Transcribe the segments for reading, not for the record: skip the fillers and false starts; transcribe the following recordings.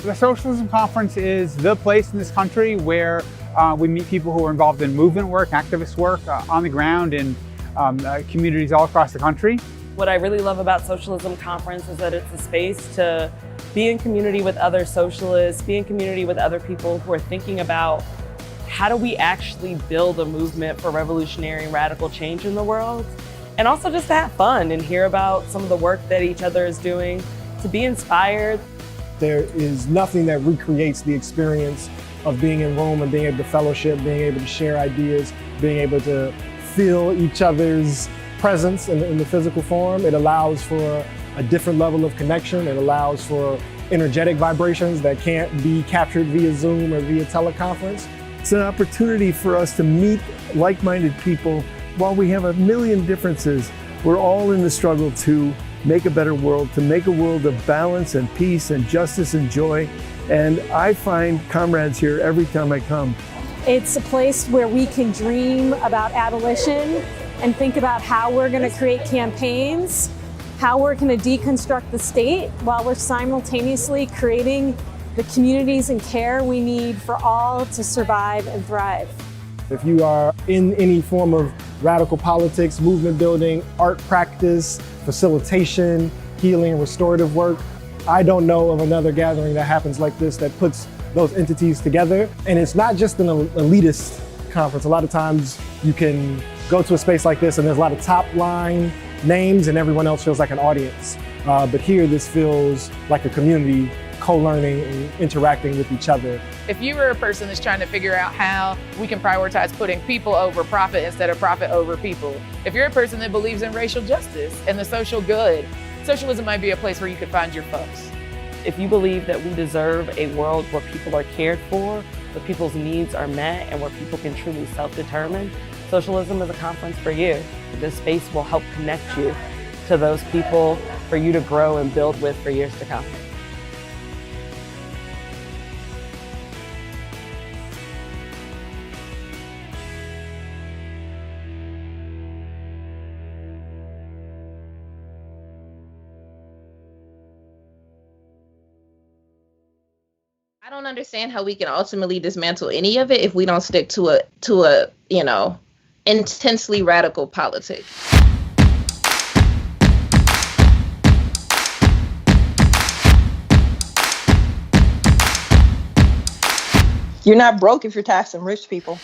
The Socialism Conference is the place in this country where we meet people who are involved in movement work, activist work on the ground in communities all across the country. What I really love about Socialism Conference is that it's a space to be in community with other socialists, be in community with other people who are thinking about how do we actually build a movement for revolutionary and radical change in the world, and also just to have fun and hear about some of the work that each other is doing, to be inspired. There is nothing that recreates the experience of being in Rome and being able to fellowship, being able to share ideas, being able to feel each other's presence in the physical form. It allows for a different level of connection. It allows for energetic vibrations that can't be captured via Zoom or via teleconference. It's an opportunity for us to meet like-minded people. While we have a million differences, we're all in the struggle to make a better world, to make a world of balance and peace and justice and joy. And I find comrades here every time I come. It's a place where we can dream about abolition and think about how we're going to create campaigns, how we're going to deconstruct the state while we're simultaneously creating the communities and care we need for all to survive and thrive. If you are in any form of radical politics, movement building, art practice, facilitation, healing, restorative work, I don't know of another gathering that happens like this that puts those entities together. And it's not just an elitist conference. A lot of times you can go to a space like this and there's a lot of top line names and everyone else feels like an audience. But here this feels like a community co-learning and interacting with each other. If you are a person that's trying to figure out how we can prioritize putting people over profit instead of profit over people, if you're a person that believes in racial justice and the social good, socialism might be a place where you could find your folks. If you believe that we deserve a world where people are cared for, where people's needs are met, and where people can truly self-determine, socialism is a conference for you. This space will help connect you to those people for you to grow and build with for years to come. I don't understand how we can ultimately dismantle any of it if we don't stick to a intensely radical politics. You're not broke if you're taxing rich people.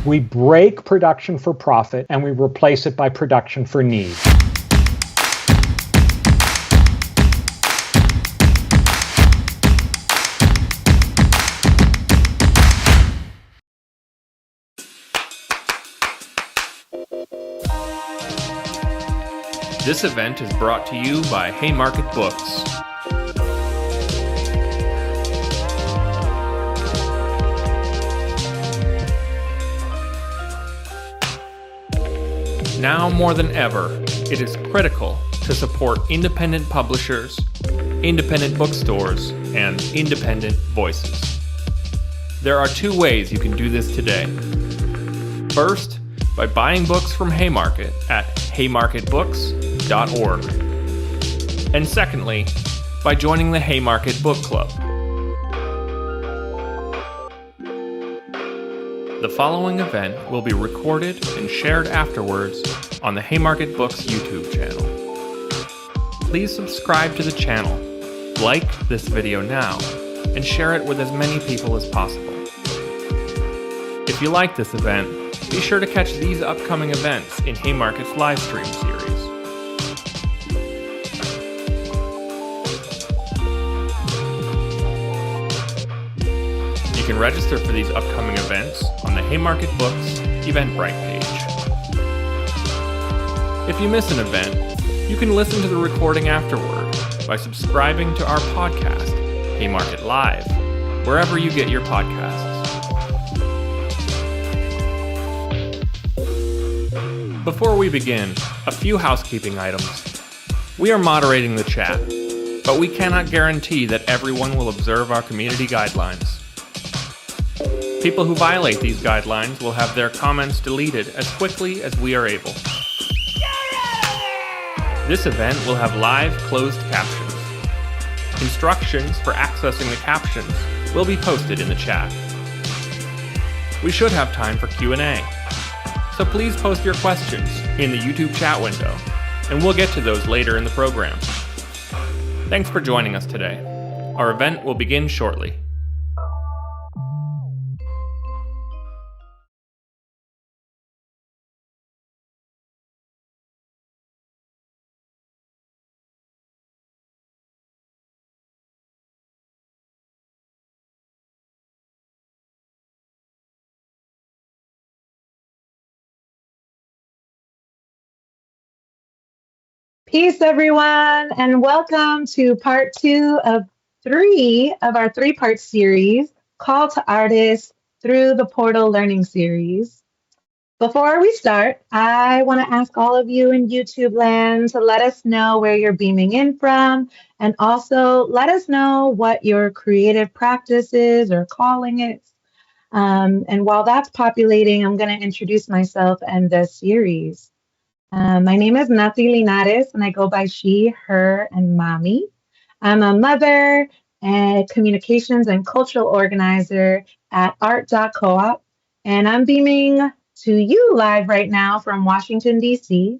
We break production for profit and we replace it by production for need. This event is brought to you by Haymarket Books. Now more than ever, it is critical to support independent publishers, independent bookstores, and independent voices. There are two ways you can do this today. First, by buying books from Haymarket at haymarketbooks.org. And secondly, by joining the Haymarket Book Club. The following event will be recorded and shared afterwards on the Haymarket Books YouTube channel. Please subscribe to the channel, like this video now, and share it with as many people as possible. If you like this event, be sure to catch these upcoming events in Haymarket's live stream series. You can register for these upcoming events on the Haymarket Books Eventbrite page. If you miss an event, you can listen to the recording afterward by subscribing to our podcast, Haymarket Live, wherever you get your podcasts. Before we begin, a few housekeeping items. We are moderating the chat, but we cannot guarantee that everyone will observe our community guidelines. People who violate these guidelines will have their comments deleted as quickly as we are able. This event will have live closed captions. Instructions for accessing the captions will be posted in the chat. We should have time for Q&A, so please post your questions in the YouTube chat window, and we'll get to those later in the program. Thanks for joining us today. Our event will begin shortly. Peace, everyone, and welcome to part 2 of 3 of our 3-part series, Call to Artists Through the Portal Learning Series. Before we start, I want to ask all of you in YouTube land to let us know where you're beaming in from, and also let us know what your creative practice is or calling is. And while that's populating, I'm going to introduce myself and the series. My name is Nati Linares, and I go by she, her, and mommy. I'm a mother, and communications and cultural organizer at art.coop, and I'm beaming to you live right now from Washington, D.C.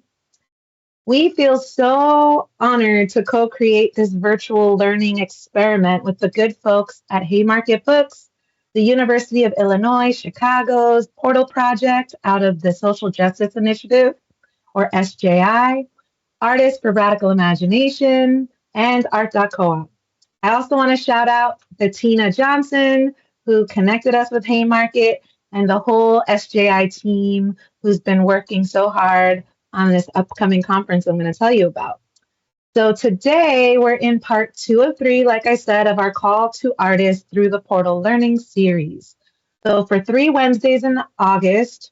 We feel so honored to co-create this virtual learning experiment with the good folks at Haymarket Books, the University of Illinois, Chicago's Portal Project out of the Social Justice Initiative, or SJI, Artists for Radical Imagination, and Art.coop. I also want to shout out Bettina Johnson, who connected us with Haymarket, and the whole SJI team who's been working so hard on this upcoming conference I'm going to tell you about. So today we're in part 2 of 3, like I said, of our Call to Artists Through the Portal Learning series. So for 3 Wednesdays in August,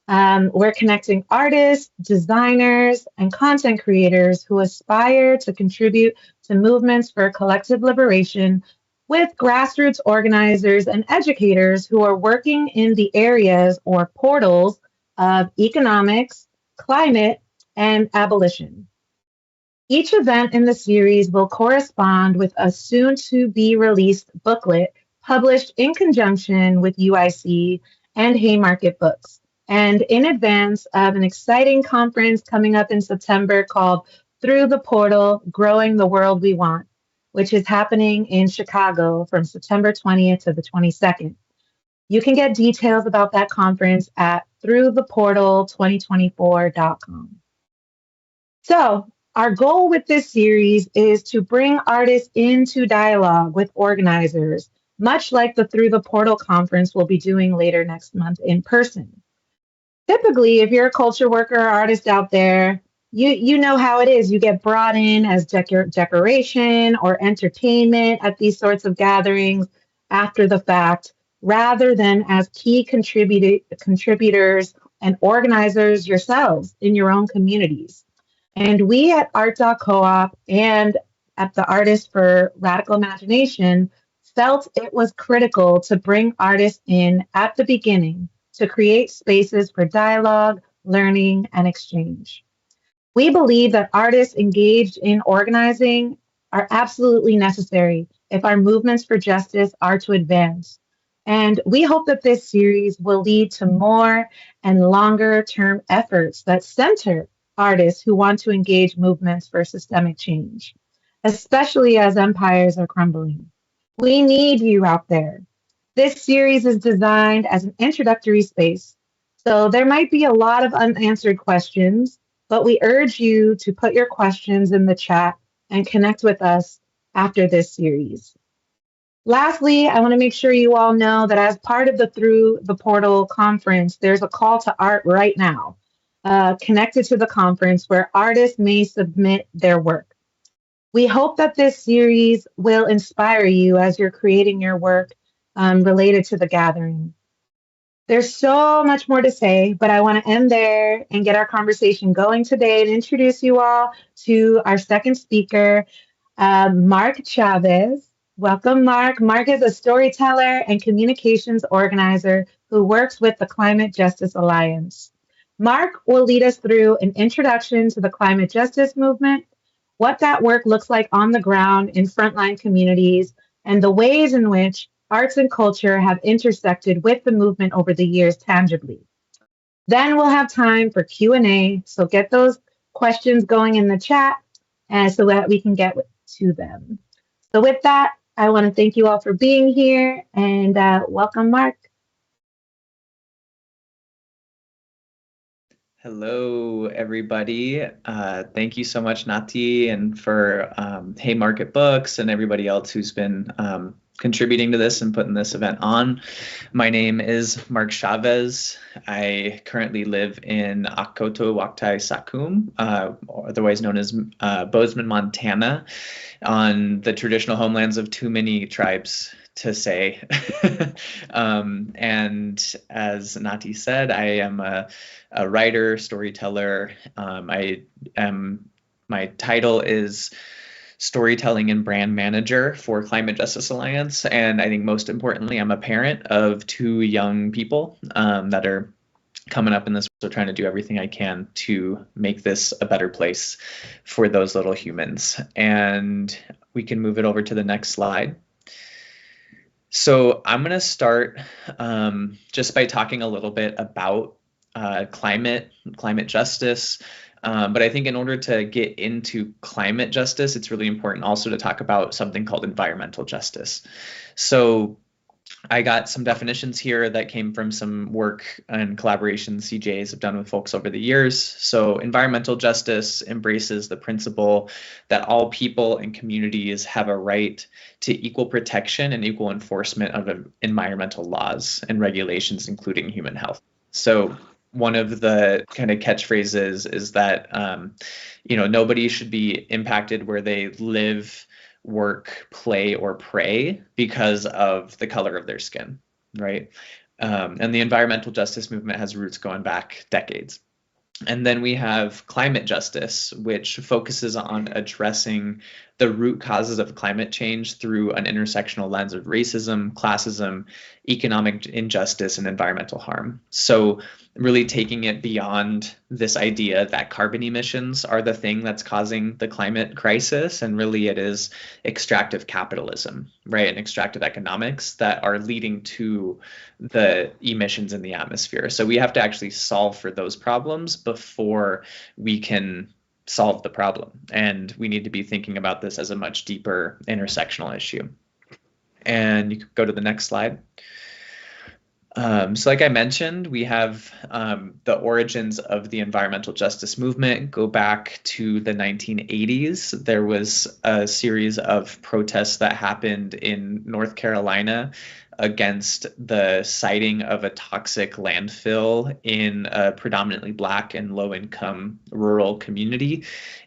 we're connecting artists, designers, and content creators who aspire to contribute to movements for collective liberation with grassroots organizers and educators who are working in the areas or portals of economics, climate, and abolition. Each event in the series will correspond with a soon-to-be-released booklet published in conjunction with UIC and Haymarket Books, and in advance of an exciting conference coming up in September called Through the Portal, Growing the World We Want, which is happening in Chicago from September 20th to the 22nd. You can get details about that conference at throughtheportal2024.com. So, our goal with this series is to bring artists into dialogue with organizers, much like the Through the Portal conference we'll be doing later next month in person. Typically, if you're a culture worker or artist out there, you know how it is. You get brought in as decoration or entertainment at these sorts of gatherings after the fact, rather than as key contributors and organizers yourselves in your own communities. And we at Art.coop and at the Artists for Radical Imagination felt it was critical to bring artists in at the beginning to create spaces for dialogue, learning, and exchange. We believe that artists engaged in organizing are absolutely necessary if our movements for justice are to advance. And we hope that this series will lead to more and longer-term efforts that center artists who want to engage movements for systemic change, especially as empires are crumbling. We need you out there. This series is designed as an introductory space, so there might be a lot of unanswered questions, but we urge you to put your questions in the chat and connect with us after this series. Lastly, I want to make sure you all know that as part of the Through the Portal conference, there's a call to art right now, connected to the conference where artists may submit their work. We hope that this series will inspire you as you're creating your work related to the gathering. There's so much more to say, but I want to end there and get our conversation going today and introduce you all to our second speaker, Mark Chavez. Welcome, Mark. Mark is a storyteller and communications organizer who works with the Climate Justice Alliance. Mark will lead us through an introduction to the climate justice movement, what that work looks like on the ground in frontline communities, and the ways in which arts and culture have intersected with the movement over the years tangibly. Then we'll have time for Q&A, so get those questions going in the chat so that we can get to them. So with that, I want to thank you all for being here and welcome, Mark. Hello, everybody. Thank you so much, Nati, and for Haymarket Books and everybody else who's been contributing to this and putting this event on. My name is Mark Chavez. I currently live in Akoto Waktai Sakum, otherwise known as Bozeman, Montana, on the traditional homelands of too many tribes to say. And as Nati said, I am a writer, storyteller. My title is Storytelling and Brand Manager for Climate Justice Alliance. And I think most importantly, I'm a parent of 2 young people that are coming up in this, so trying to do everything I can to make this a better place for those little humans. And we can move it over to the next slide. So I'm going to start just by talking a little bit about climate justice. But I think in order to get into climate justice, it's really important also to talk about something called environmental justice. So I got some definitions here that came from some work and collaboration CJAs have done with folks over the years. So environmental justice embraces the principle that all people and communities have a right to equal protection and equal enforcement of environmental laws and regulations, including human health. So one of the kind of catchphrases is that, nobody should be impacted where they live, work, play, or pray because of the color of their skin, right? And the environmental justice movement has roots going back decades. And then we have climate justice, which focuses on addressing the root causes of climate change through an intersectional lens of racism, classism, economic injustice, and environmental harm. So really taking it beyond this idea that carbon emissions are the thing that's causing the climate crisis, and really it is extractive capitalism, right, and extractive economics that are leading to the emissions in the atmosphere. So we have to actually solve for those problems before we can solve the problem. And we need to be thinking about this as a much deeper intersectional issue. And you could go to the next slide. So like I mentioned, we have the origins of the environmental justice movement go back to the 1980s. There was a series of protests that happened in North Carolina against the siting of a toxic landfill in a predominantly Black and low-income rural community.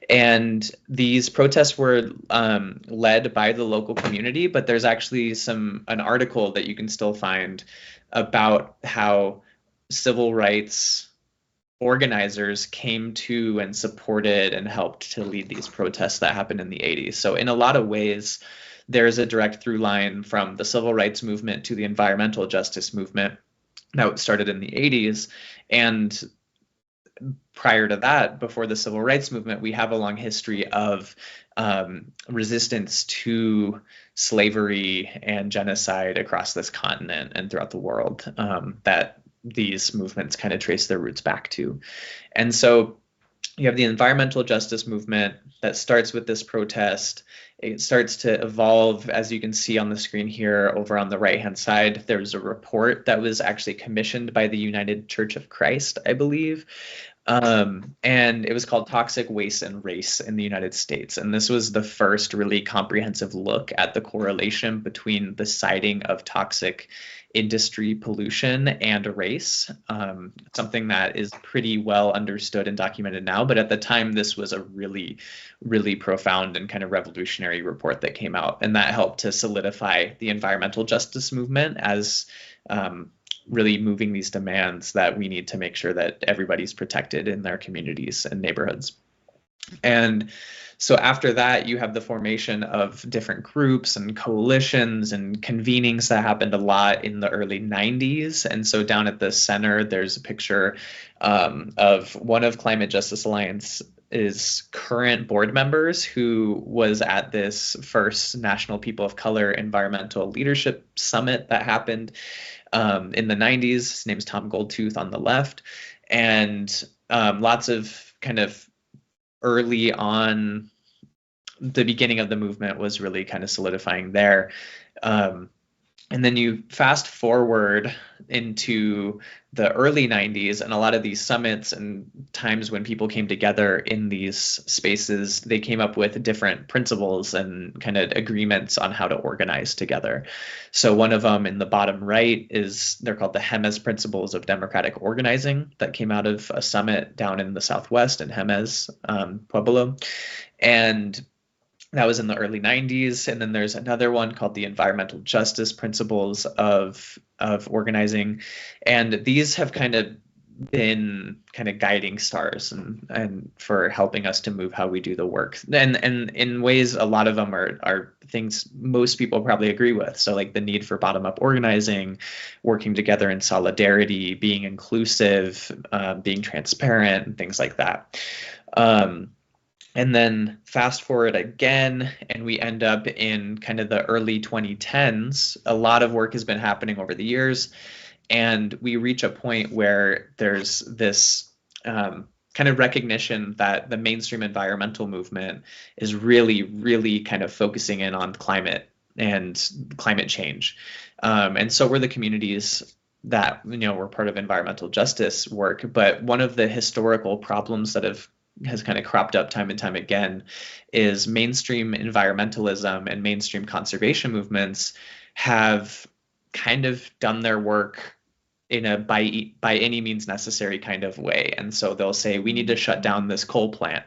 And these protests were led by the local community, but there's actually an article that you can still find about how civil rights organizers came to and supported and helped to lead these protests that happened in the 80s. So in a lot of ways, there's a direct through line from the civil rights movement to the environmental justice movement that started in the 80s. And prior to that, before the civil rights movement, we have a long history of resistance to slavery and genocide across this continent and throughout the world that these movements kind of trace their roots back to. And so you have the environmental justice movement that starts with this protest. It starts to evolve, as you can see on the screen here over on the right-hand side. There was a report that was actually commissioned by the United Church of Christ, I believe. And it was called Toxic Waste and Race in the United States. And this was the first really comprehensive look at the correlation between the siting of toxic industry pollution and race, something that is pretty well understood and documented now. But at the time, this was a really, really profound and kind of revolutionary report that came out. And that helped to solidify the environmental justice movement as really moving these demands that we need to make sure that everybody's protected in their communities and neighborhoods. And so after that, you have the formation of different groups and coalitions and convenings that happened a lot in the early 90s. And so down at the center, there's a picture of one of Climate Justice Alliance's current board members who was at this first National People of Color Environmental Leadership Summit that happened in the 90s. His name's Tom Goldtooth on the left. And lots of kind of early on, the beginning of the movement was really kind of solidifying there. And then you fast forward into the early 90s, and a lot of these summits and times when people came together in these spaces, they came up with different principles and kind of agreements on how to organize together. So one of them in the bottom right is, they're called the Jemez Principles of Democratic Organizing, that came out of a summit down in the Southwest in Jemez, Pueblo. And that was in the early 90s. And then there's another one called the Environmental Justice Principles of Organizing. And these have kind of been kind of guiding stars and for helping us to move how we do the work. And in ways, a lot of them are things most people probably agree with. So like the need for bottom-up organizing, working together in solidarity, being inclusive, being transparent, and things like that. And then fast forward again, and we end up in kind of the early 2010s. A lot of work has been happening over the years, and we reach a point where there's this kind of recognition that the mainstream environmental movement is really, really kind of focusing in on climate and climate change. And so were the communities that, were part of environmental justice work. But one of the historical problems that has kind of cropped up time and time again is mainstream environmentalism and mainstream conservation movements have kind of done their work in a by any means necessary kind of way. And so they'll say, we need to shut down this coal plant,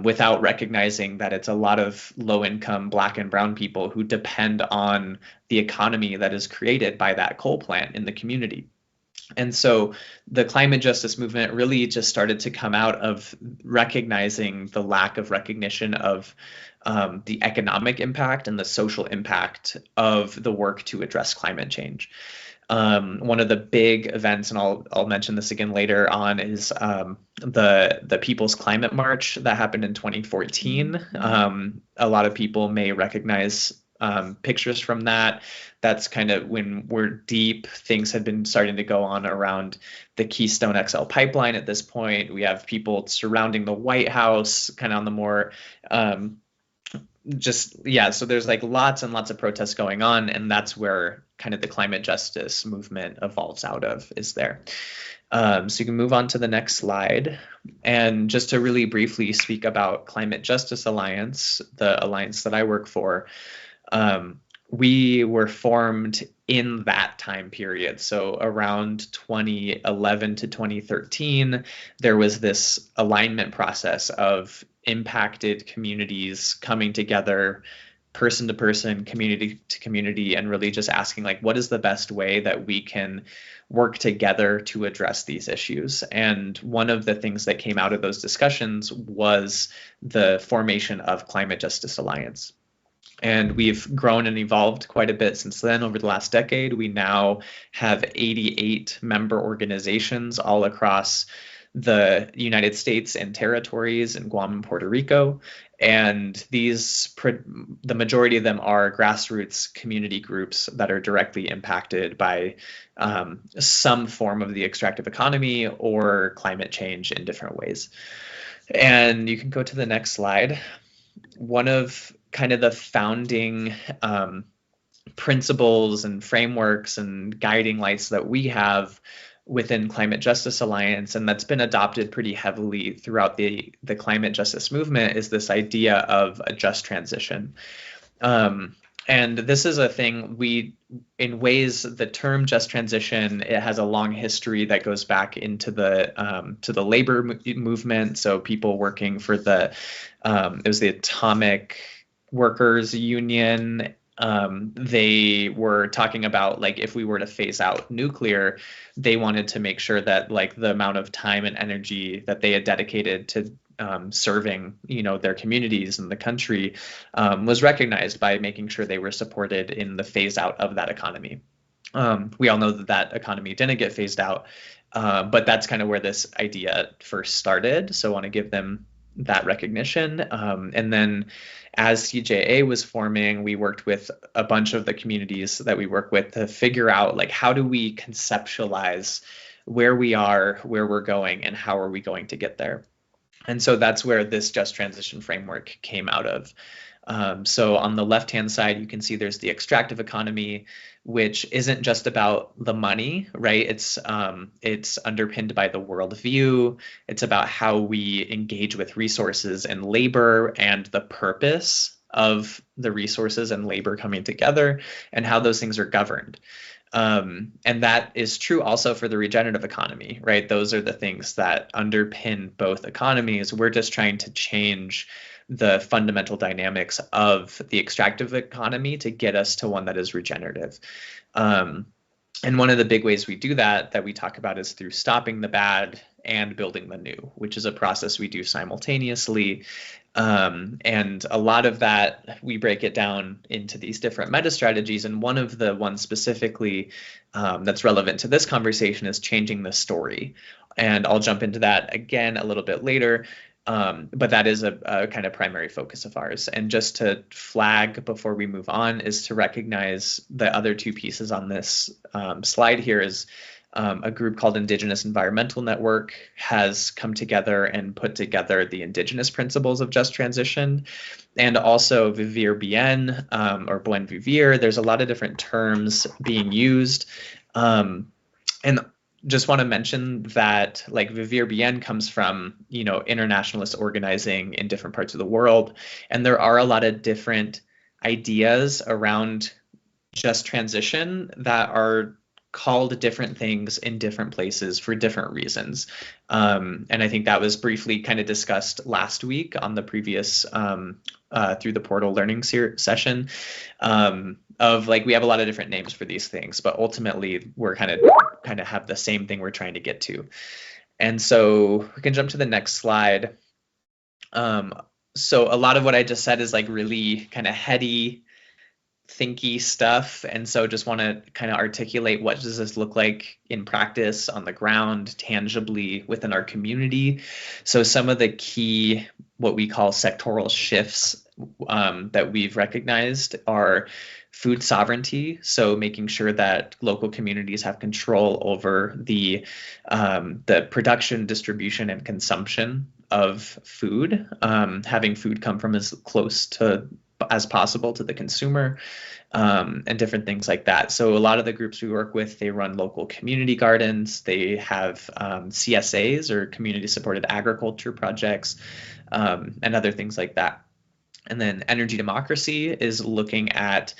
without recognizing that it's a lot of low-income Black and brown people who depend on the economy that is created by that coal plant in the community. And so the climate justice movement really just started to come out of recognizing the lack of recognition of the economic impact and the social impact of the work to address climate change. One of the big events, and I'll mention this again later on, is the People's Climate March that happened in 2014. A lot of people may recognize pictures from that. That's kind of when we're deep. Things had been starting to go on around the Keystone XL pipeline at this point. We have people surrounding the White House, kind of on the more so there's like lots and lots of protests going on, and that's where kind of the climate justice movement evolves out of, is there. So you can move on to the next slide. And just to really briefly speak about Climate Justice Alliance, the alliance that I work for, we were formed in that time period. So around 2011 to 2013, there was this alignment process of impacted communities coming together, person to person, community to community, and really just asking, like, what is the best way that we can work together to address these issues? And one of the things that came out of those discussions was the formation of Climate Justice Alliance. And we've grown and evolved quite a bit since then. Over the last decade, we now have 88 member organizations all across the United States and territories in Guam and Puerto Rico. And the majority of them are grassroots community groups that are directly impacted by some form of the extractive economy or climate change in different ways. And you can go to the next slide. One of kind of the founding principles and frameworks and guiding lights that we have within Climate Justice Alliance, and that's been adopted pretty heavily throughout the climate justice movement, is this idea of a just transition. And this is a thing in ways, the term just transition, it has a long history that goes back into to the labor movement. So people working for it was the Atomic Workers Union. They were talking about, like, if we were to phase out nuclear, they wanted to make sure that, like, the amount of time and energy that they had dedicated serving, their communities and the country, was recognized by making sure they were supported in the phase out of that economy. We all know that economy didn't get phased out, but that's kind of where this idea first started. So I want to give them that recognition. And then as CJA was forming, we worked with a bunch of the communities that we work with to figure out, like, how do we conceptualize where we are, where we're going, and how are we going to get there? And so that's where this just transition framework came out of. So on the left-hand side, you can see there's the extractive economy, which isn't just about the money, right? It's underpinned by the worldview. It's about how we engage with resources and labor and the purpose of the resources and labor coming together and how those things are governed. And that is true also for the regenerative economy, right? Those are the things that underpin both economies. We're just trying to change the fundamental dynamics of the extractive economy to get us to one that is regenerative. And one of the big ways we do that we talk about is through stopping the bad and building the new, which is a process we do simultaneously. And a lot of that, we break it down into these different meta strategies. And one of the ones specifically that's relevant to this conversation is changing the story. And I'll jump into that again a little bit later. But that is a kind of primary focus of ours. And just to flag before we move on is to recognize the other two pieces on this slide here is a group called Indigenous Environmental Network has come together and put together the Indigenous principles of just transition, and also Vivir Bien or Buen Vivir. There's a lot of different terms being used. And just want to mention that, like, Vivir Bien comes from, internationalist organizing in different parts of the world. And there are a lot of different ideas around just transition that are called different things in different places for different reasons. And I think that was briefly kind of discussed last week on the previous through the portal learning session of, like, we have a lot of different names for these things, but ultimately we're kind of have the same thing we're trying to get to. And so we can jump to the next slide. So a lot of what I just said is, like, really kind of heady, thinky stuff. And so just want to kind of articulate, what does this look like in practice on the ground, tangibly within our community? So some of the key, what we call sectoral shifts that we've recognized are food sovereignty. So making sure that local communities have control over the production, distribution, and consumption of food, having food come from as close to as possible to the consumer, and different things like that. So a lot of the groups we work with, they run local community gardens. They have CSAs, or community supported agriculture projects, and other things like that. And then energy democracy is looking at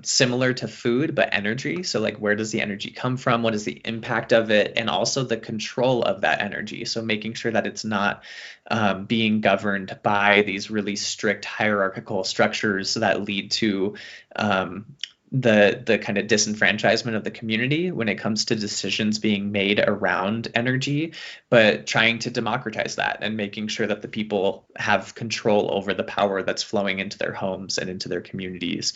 similar to food, but energy. So, like, where does the energy come from? What is the impact of it? And also the control of that energy. So making sure that it's not being governed by these really strict hierarchical structures that lead to the kind of disenfranchisement of the community when it comes to decisions being made around energy, but trying to democratize that and making sure that the people have control over the power that's flowing into their homes and into their communities.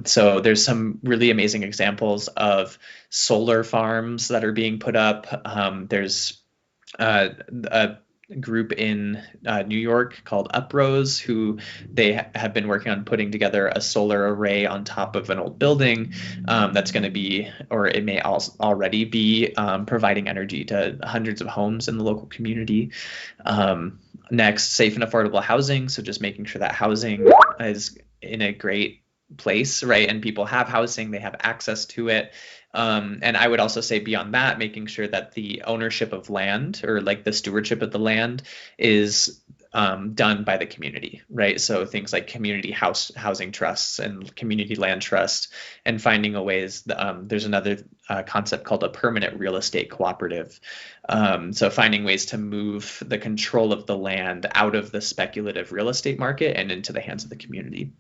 So there's some really amazing examples of solar farms that are being put up. There's a group in New York called Uprose, who they have been working on putting together a solar array on top of an old building that's going to be, or it may already be, providing energy to hundreds of homes in the local community. Next, safe and affordable housing. So just making sure that housing is in a great place, right? And people have housing, they have access to it. And I would also say beyond that, making sure that the ownership of land, or like the stewardship of the land, is done by the community, right? So things like community housing trusts and community land trusts, and finding a ways. There's another concept called a permanent real estate cooperative. So finding ways to move the control of the land out of the speculative real estate market and into the hands of the community.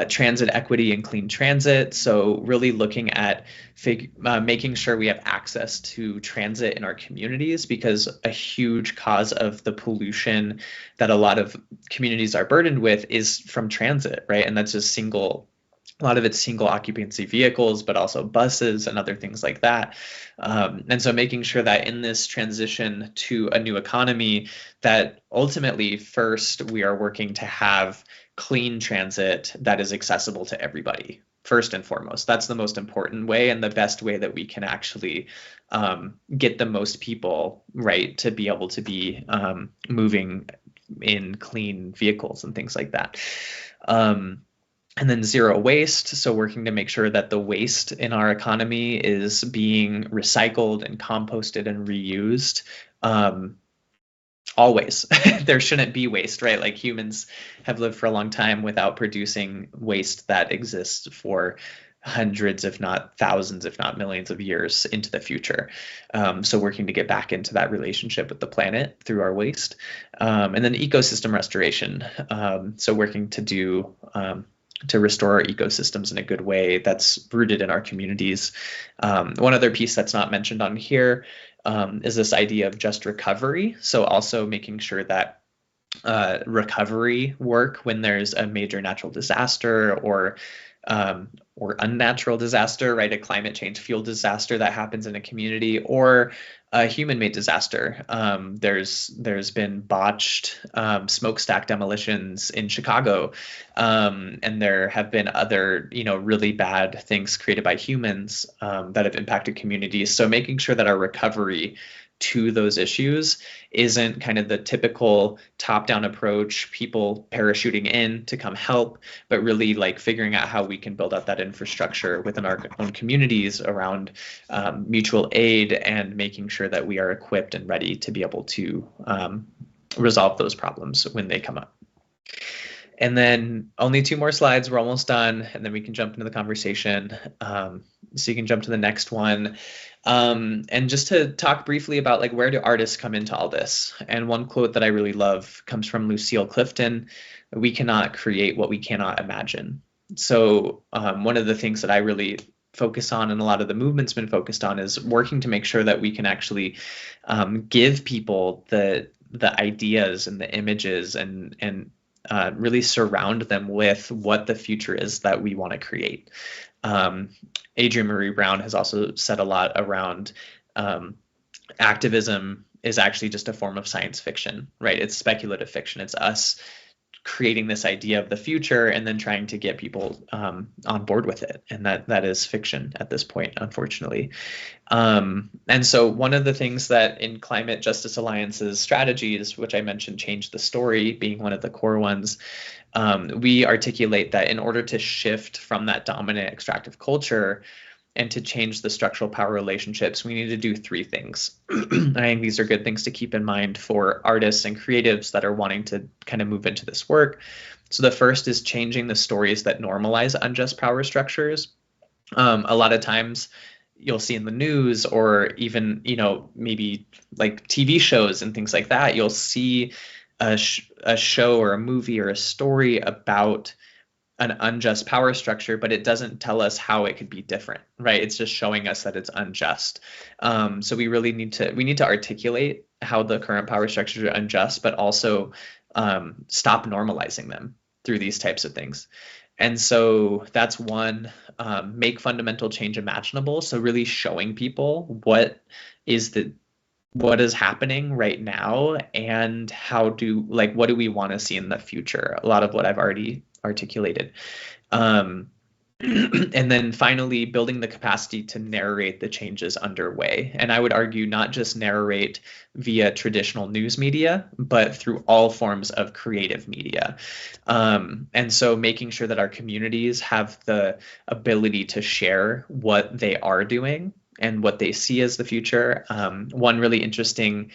transit equity and clean transit. So really looking at making sure we have access to transit in our communities, because a huge cause of the pollution that a lot of communities are burdened with is from transit, right? And that's just a lot of it's single occupancy vehicles, but also buses and other things like that. And so making sure that in this transition to a new economy, that ultimately first we are working to have clean transit that is accessible to everybody. First and foremost, that's the most important way and the best way that we can actually get the most people, right, to be able to be moving in clean vehicles and things like that. And then zero waste. So working to make sure that the waste in our economy is being recycled and composted and reused. Always. There shouldn't be waste, right? Like humans have lived for a long time without producing waste that exists for hundreds, if not thousands, if not millions of years into the future. So working to get back into that relationship with the planet through our waste. And then ecosystem restoration. So working to restore our ecosystems in a good way that's rooted in our communities. One other piece that's not mentioned on here is this idea of just recovery. So also making sure that recovery work when there's a major natural disaster or unnatural disaster, right? A climate change fuel disaster that happens in a community, or a human-made disaster. There's been botched smokestack demolitions in Chicago, and there have been other, really bad things created by humans that have impacted communities. So making sure that our recovery to those issues isn't kind of the typical top-down approach, people parachuting in to come help, but really like figuring out how we can build out that infrastructure within our own communities around mutual aid and making sure that we are equipped and ready to be able to resolve those problems when they come up. And then only 2 more slides, we're almost done, and then we can jump into the conversation. So you can jump to the next one. And just to talk briefly about like, where do artists come into all this? And one quote that I really love comes from Lucille Clifton: "We cannot create what we cannot imagine." So one of the things that I really focus on, and a lot of the movement's been focused on, is working to make sure that we can actually give people the ideas and the images and really surround them with what the future is that we want to create. Adrienne Maree Brown has also said a lot around activism is actually just a form of science fiction, right? It's speculative fiction. It's us creating this idea of the future and then trying to get people on board with it. And that is fiction at this point, unfortunately. And so one of the things that in Climate Justice Alliance's strategies, which I mentioned, Change the Story being one of the core ones, we articulate that in order to shift from that dominant extractive culture and to change the structural power relationships, we need to do 3 things. I think these are good things to keep in mind for artists and creatives that are wanting to kind of move into this work. So the first is changing the stories that normalize unjust power structures. A lot of times you'll see in the news, or even, maybe like TV shows and things like that, you'll see a show or a movie or a story about an unjust power structure, but it doesn't tell us how it could be different, right? It's just showing us that it's unjust. So we really need to articulate how the current power structures are unjust, but also stop normalizing them through these types of things. And so that's one, make fundamental change imaginable. So really showing people what is happening right now, and what do we want to see in the future? A lot of what I've already articulated. And then finally, building the capacity to narrate the changes underway. And I would argue not just narrate via traditional news media, but through all forms of creative media. And so making sure that our communities have the ability to share what they are doing and what they see as the future. One really interesting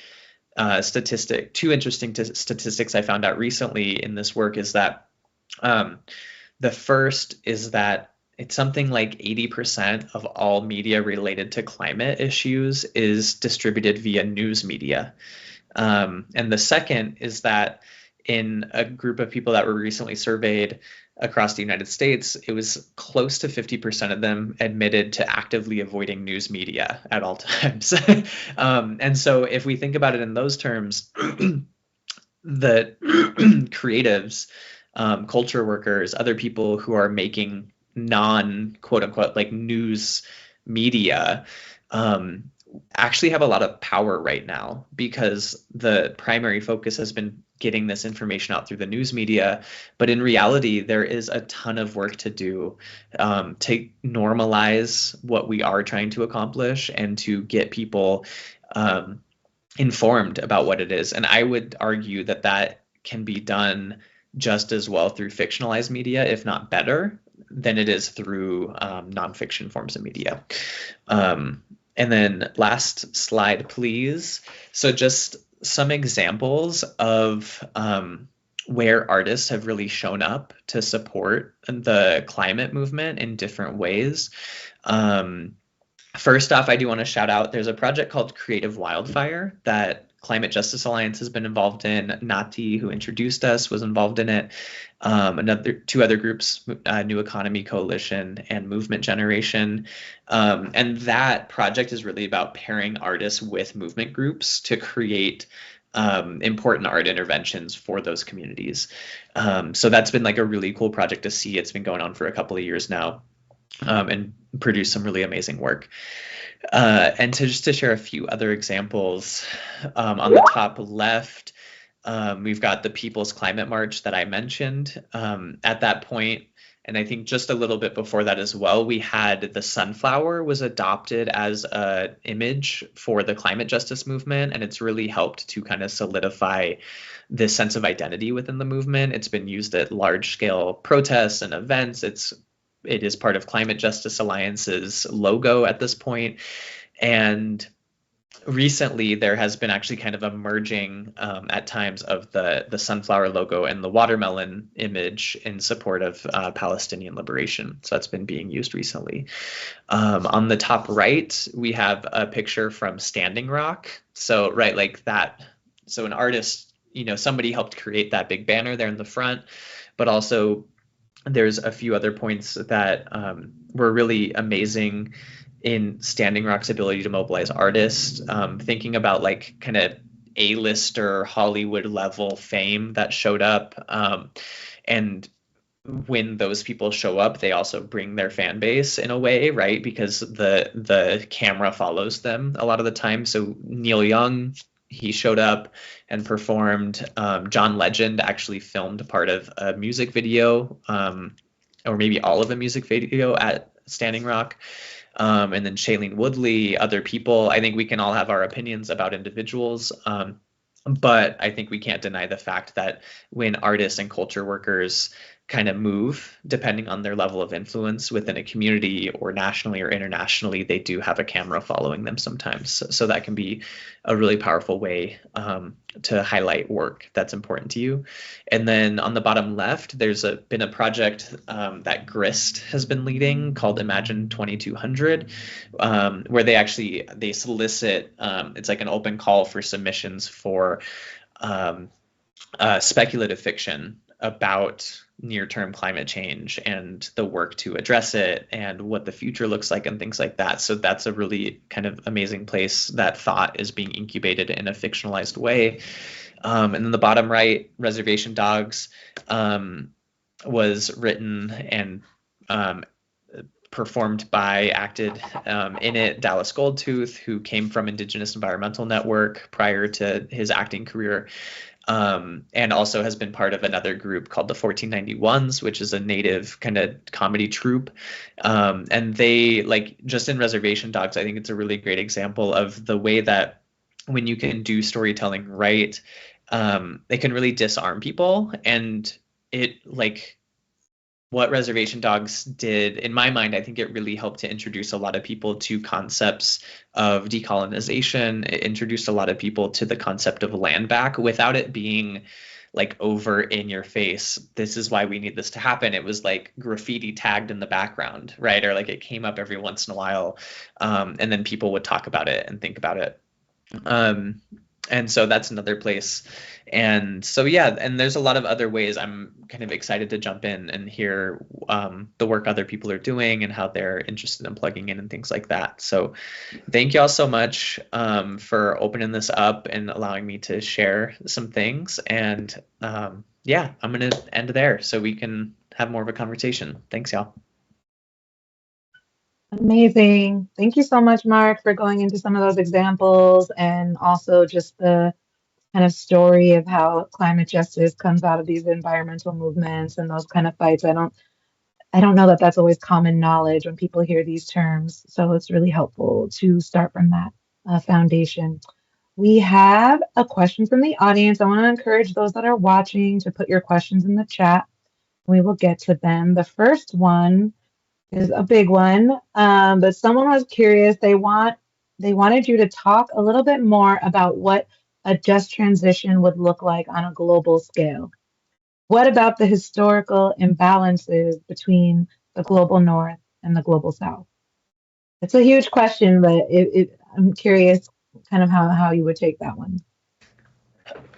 two interesting statistics I found out recently in this work is that the first is that it's something like 80% of all media related to climate issues is distributed via news media. And the second is that in a group of people that were recently surveyed across the United States, it was close to 50% of them admitted to actively avoiding news media at all times. And so if we think about it in those terms, the creatives, culture workers, other people who are making non quote unquote like news media, actually have a lot of power right now, because the primary focus has been getting this information out through the news media. But in reality, there is a ton of work to do to normalize what we are trying to accomplish and to get people informed about what it is. And I would argue that that can be done just as well through fictionalized media, if not better, than it is through nonfiction forms of media. And then last slide, please. So just some examples of where artists have really shown up to support the climate movement in different ways. First off, I do want to shout out, there's a project called Creative Wildfire that Climate Justice Alliance has been involved in. Nati, who introduced us, was involved in it. Two other groups, New Economy Coalition and Movement Generation. And that project is really about pairing artists with movement groups to create important art interventions for those communities. So that's been like a really cool project to see. It's been going on for a couple of years now, and produced some really amazing work. And to share a few other examples, on the top left, we've got the People's Climate March that I mentioned. At that point, and I think just a little bit before that as well, we had the sunflower was adopted as an image for the climate justice movement, and it's really helped to kind of solidify this sense of identity within the movement. It's been used at large-scale protests and events. It is part of Climate Justice Alliance's logo at this point. And recently there has been actually kind of a merging at times of the sunflower logo and the watermelon image in support of Palestinian liberation. So that's been being used recently. On the top right, we have a picture from Standing Rock. So right, like that. So an artist, somebody helped create that big banner there in the front, but also there's a few other points that were really amazing in Standing Rock's ability to mobilize artists, thinking about like kind of A-lister Hollywood level fame that showed up. And when those people show up, they also bring their fan base in a way, right? Because the camera follows them a lot of the time. So Neil Young, he showed up and performed. John Legend actually filmed part of a music video, or maybe all of a music video at Standing Rock. And then Shailene Woodley, other people. I think we can all have our opinions about individuals, but I think we can't deny the fact that when artists and culture workers kind of move, depending on their level of influence within a community or nationally or internationally, they do have a camera following them sometimes. So that can be a really powerful way to highlight work that's important to you. And then on the bottom left, there's been a project that Grist has been leading called Imagine 2200, where they solicit, it's like an open call for submissions for speculative fiction about near-term climate change and the work to address it and what the future looks like and things like that. So that's a really kind of amazing place that thought is being incubated in a fictionalized way. And then the bottom right, Reservation Dogs, was written and acted in it, Dallas Goldtooth, who came from Indigenous Environmental Network prior to his acting career. And also has been part of another group called the 1491s, which is a Native kind of comedy troupe. And they, like, just in Reservation Dogs, I think it's a really great example of the way that when you can do storytelling right, it can really disarm people. And it, like, what Reservation Dogs did, in my mind, I think it really helped to introduce a lot of people to concepts of decolonization. It introduced a lot of people to the concept of land back without it being like over in your face. This is why we need this to happen. It was like graffiti tagged in the background, right? Or like it came up every once in a while. And then people would talk about it and think about it. And so that's another place. And so, yeah, and there's a lot of other ways I'm kind of excited to jump in and hear the work other people are doing and how they're interested in plugging in and things like that. So thank you all so much for opening this up and allowing me to share some things. And yeah, I'm going to end there so we can have more of a conversation. Thanks, y'all. Amazing. Thank you so much, Mark, for going into some of those examples and also just the kind of story of how climate justice comes out of these environmental movements and those kind of fights. I don't know that that's always common knowledge when people hear these terms. So it's really helpful to start from that foundation. We have a question from the audience. I want to encourage those that are watching to put your questions in the chat. We will get to them. The first one is a big one, but someone was curious. They wanted you to talk a little bit more about what a just transition would look like on a global scale. What about the historical imbalances between the global north and the global south? It's a huge question, but I'm curious kind of how you would take that one.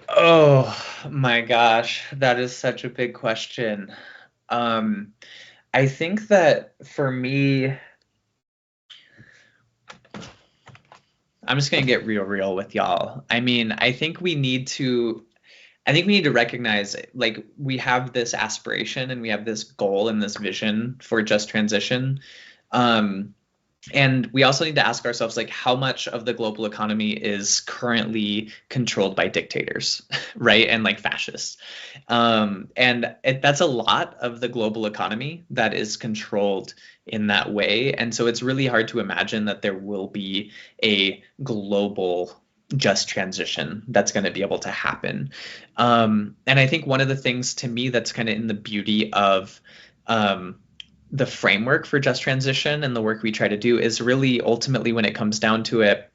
Oh my gosh, that is such a big question. I think that for me, I'm just gonna get real with y'all. I mean, I think we need to recognize, like, we have this aspiration and we have this goal and this vision for just transition. And we also need to ask ourselves, like, how much of the global economy is currently controlled by dictators, right? And like fascists. That's a lot of the global economy that is controlled in that way. And so it's really hard to imagine that there will be a global just transition that's going to be able to happen. And I think one of the things to me that's kind of in the beauty of the framework for just transition and the work we try to do is really ultimately, when it comes down to it,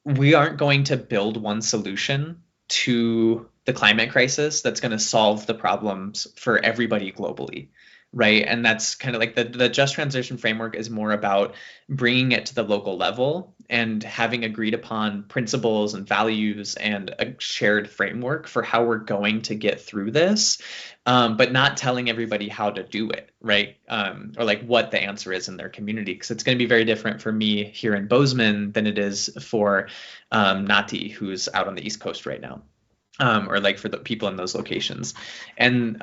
we aren't going to build one solution to the climate crisis that's going to solve the problems for everybody globally, right? And that's kind of like the just transition framework is more about bringing it to the local level and having agreed upon principles and values and a shared framework for how we're going to get through this, but not telling everybody how to do it, right? Or like what the answer is in their community, because it's going to be very different for me here in Bozeman than it is for Nati, who's out on the East Coast right now. Or like for the people in those locations. And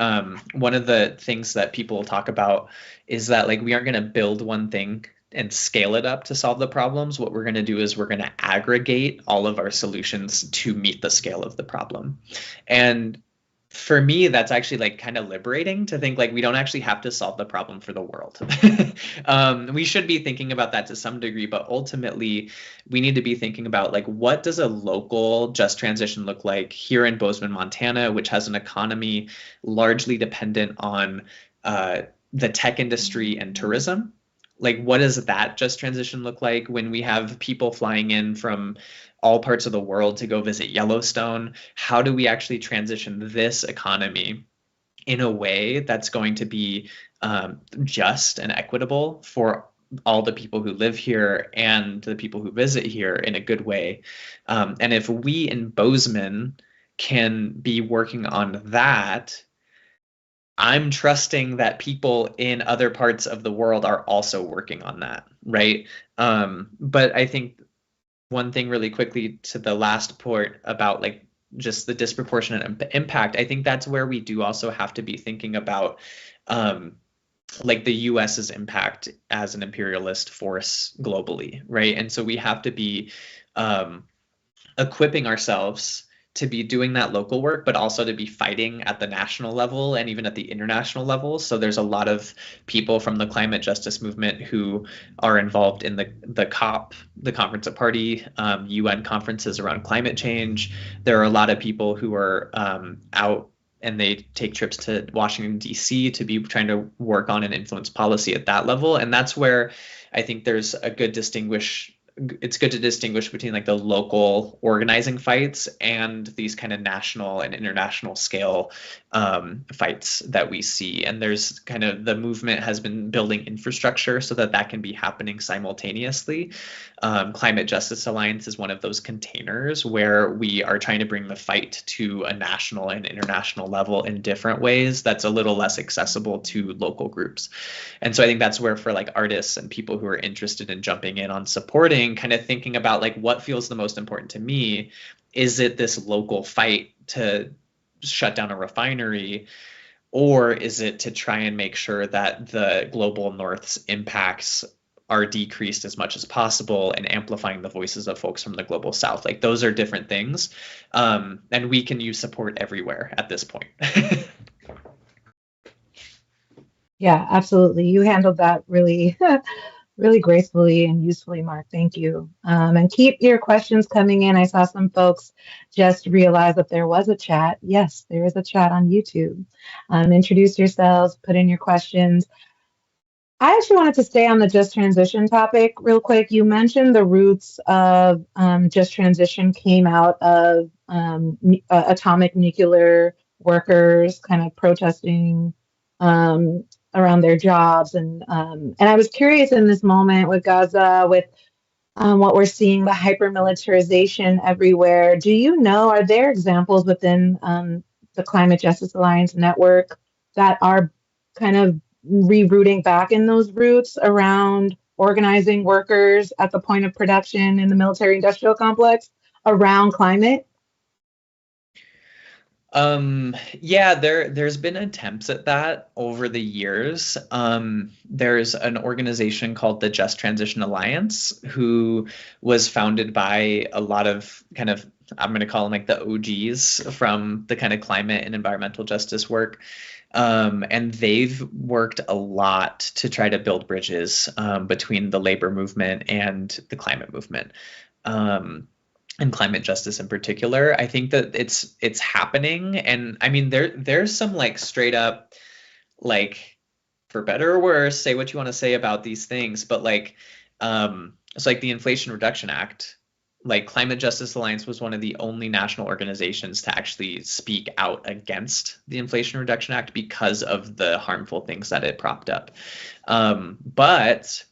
one of the things that people talk about is that, like, we aren't going to build one thing and scale it up to solve the problems. What we're going to do is we're going to aggregate all of our solutions to meet the scale of the problem. And for me, that's actually like kind of liberating to think, like, we don't actually have to solve the problem for the world. We should be thinking about that to some degree, but ultimately we need to be thinking about, like, what does a local just transition look like here in Bozeman, Montana, which has an economy largely dependent on the tech industry and tourism. Like, what does that just transition look like when we have people flying in from all parts of the world to go visit Yellowstone? How do we actually transition this economy in a way that's going to be just and equitable for all the people who live here and the people who visit here in a good way? And if we in Bozeman can be working on that, I'm trusting that people in other parts of the world are also working on that, right? But I think one thing really quickly to the last point about, like, just the disproportionate impact, I think that's where we do also have to be thinking about like the US's impact as an imperialist force globally, right? And so we have to be equipping ourselves to be doing that local work, but also to be fighting at the national level and even at the international level. So there's a lot of people from the climate justice movement who are involved in the COP, the Conference of Party, UN conferences around climate change. There are a lot of people who are out and they take trips to Washington, D.C. to be trying to work on and influence policy at that level. And that's where I think there's a good it's good to distinguish between like the local organizing fights and these kind of national and international scale fights that we see. And there's kind of, the movement has been building infrastructure so that that can be happening simultaneously. Climate Justice Alliance is one of those containers where we are trying to bring the fight to a national and international level in different ways that's a little less accessible to local groups. And so I think that's where, for like artists and people who are interested in jumping in on supporting, kind of thinking about like what feels the most important to me. Is it this local fight to shut down a refinery, or is it to try and make sure that the global North's impacts are decreased as much as possible and amplifying the voices of folks from the global South? Like, those are different things. And we can use support everywhere at this point. Yeah, absolutely. You handled that really, really gracefully and usefully, Mark. Thank you. And keep your questions coming in. I saw some folks just realize that there was a chat. Yes, there is a chat on YouTube. Introduce yourselves, put in your questions. I actually wanted to stay on the just transition topic real quick. You mentioned the roots of just transition came out of atomic nuclear workers kind of protesting around their jobs. And I was curious, in this moment with Gaza, with what we're seeing, the hyper militarization everywhere. Do you know, are there examples within the Climate Justice Alliance network that are kind of rerouting back in those roots around organizing workers at the point of production in the military industrial complex around climate? Yeah, there's been attempts at that over the years. There's an organization called the Just Transition Alliance, who was founded by a lot of kind of, I'm going to call them like the OGs from the kind of climate and environmental justice work. And they've worked a lot to try to build bridges between the labor movement and the climate movement. And climate justice in particular. I think that it's happening. And I mean, there's some like straight up, like, for better or worse, say what you want to say about these things, but like, it's like the Inflation Reduction Act. Like, Climate Justice Alliance was one of the only national organizations to actually speak out against the Inflation Reduction Act because of the harmful things that it propped up. But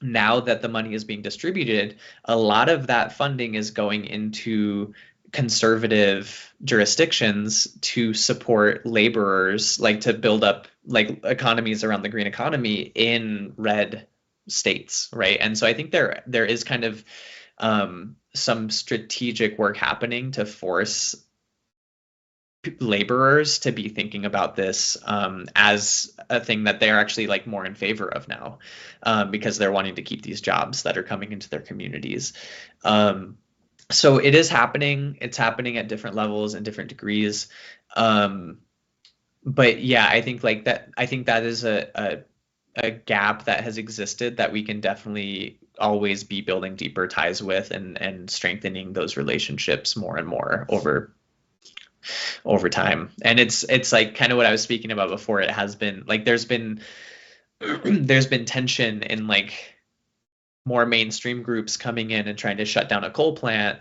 now that the money is being distributed, a lot of that funding is going into conservative jurisdictions to support laborers, like to build up like economies around the green economy in red states, right? And so I think there is kind of some strategic work happening to force laborers to be thinking about this as a thing that they're actually like more in favor of now, because they're wanting to keep these jobs that are coming into their communities. So it is happening. It's happening at different levels and different degrees. But yeah, I think like that. I think that is a gap that has existed that we can definitely always be building deeper ties with and strengthening those relationships more and more over time. And it's like kind of what I was speaking about before. It has been like there's been tension in like more mainstream groups coming in and trying to shut down a coal plant,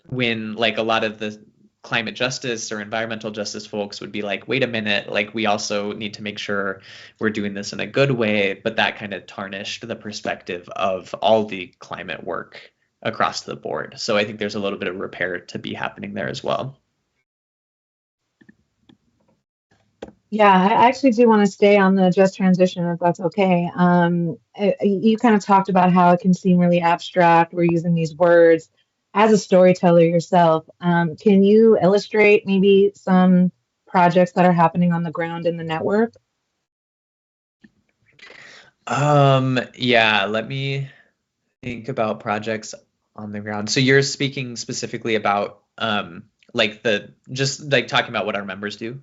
when like a lot of the climate justice or environmental justice folks would be like, wait a minute, like we also need to make sure we're doing this in a good way. But that kind of tarnished the perspective of all the climate work across the board. So I think there's a little bit of repair to be happening there as well. Yeah, I actually do want to stay on the just transition, if that's okay. You kind of talked about how it can seem really abstract. We're using these words. As a storyteller yourself, can you illustrate maybe some projects that are happening on the ground in the network? Yeah, let me think about projects on the ground. So you're speaking specifically about like just talking about what our members do?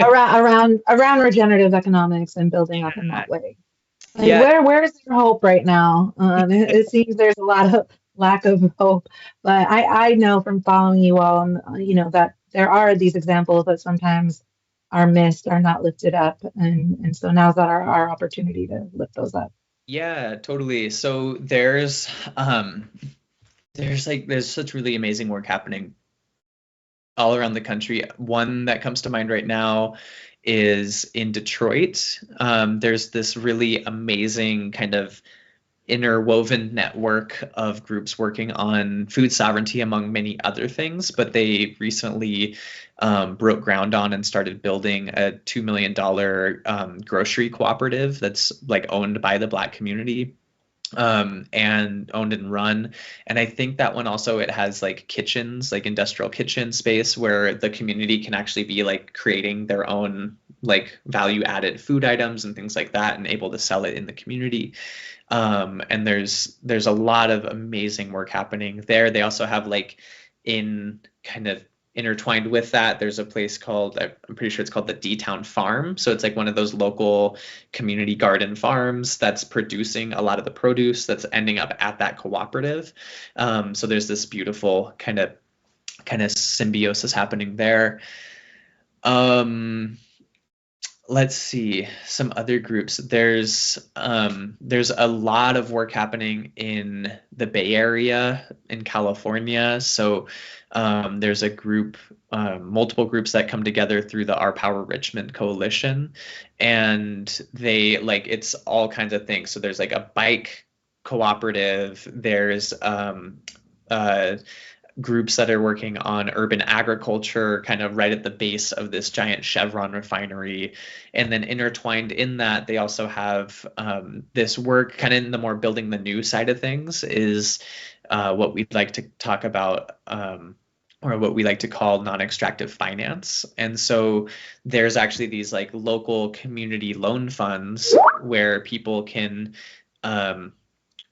around regenerative economics and building up in that way. Like, yeah. Where is your hope right now? It seems there's a lot of lack of hope, but I know from following you all, that there are these examples that sometimes are missed, are not lifted up, and so now's our opportunity to lift those up. Yeah, totally. So there's such really amazing work happening all around the country. One that comes to mind right now is in Detroit. There's this really amazing kind of interwoven network of groups working on food sovereignty, among many other things. But they recently broke ground on and started building a $2 million grocery cooperative that's like owned by the Black community, and owned and run. And I think that one also, it has like kitchens, like industrial kitchen space where the community can actually be like creating their own like value added food items and things like that and able to sell it in the community. And there's a lot of amazing work happening there. They also have like in kind of intertwined with that, there's a place called, I'm pretty sure it's called the D-Town Farm. So it's like one of those local community garden farms that's producing a lot of the produce that's ending up at that cooperative. So there's this beautiful kind of symbiosis happening there. Let's see some other groups. There's a lot of work happening in the Bay Area in California. So there's a group, multiple groups that come together through the Our Power Richmond Coalition, and they like, it's all kinds of things. So there's like a bike cooperative. There's groups that are working on urban agriculture, kind of right at the base of this giant Chevron refinery. And then intertwined in that, they also have this work kind of in the more building the new side of things is what we'd like to talk about, or what we like to call non-extractive finance. And so there's actually these like local community loan funds where people can,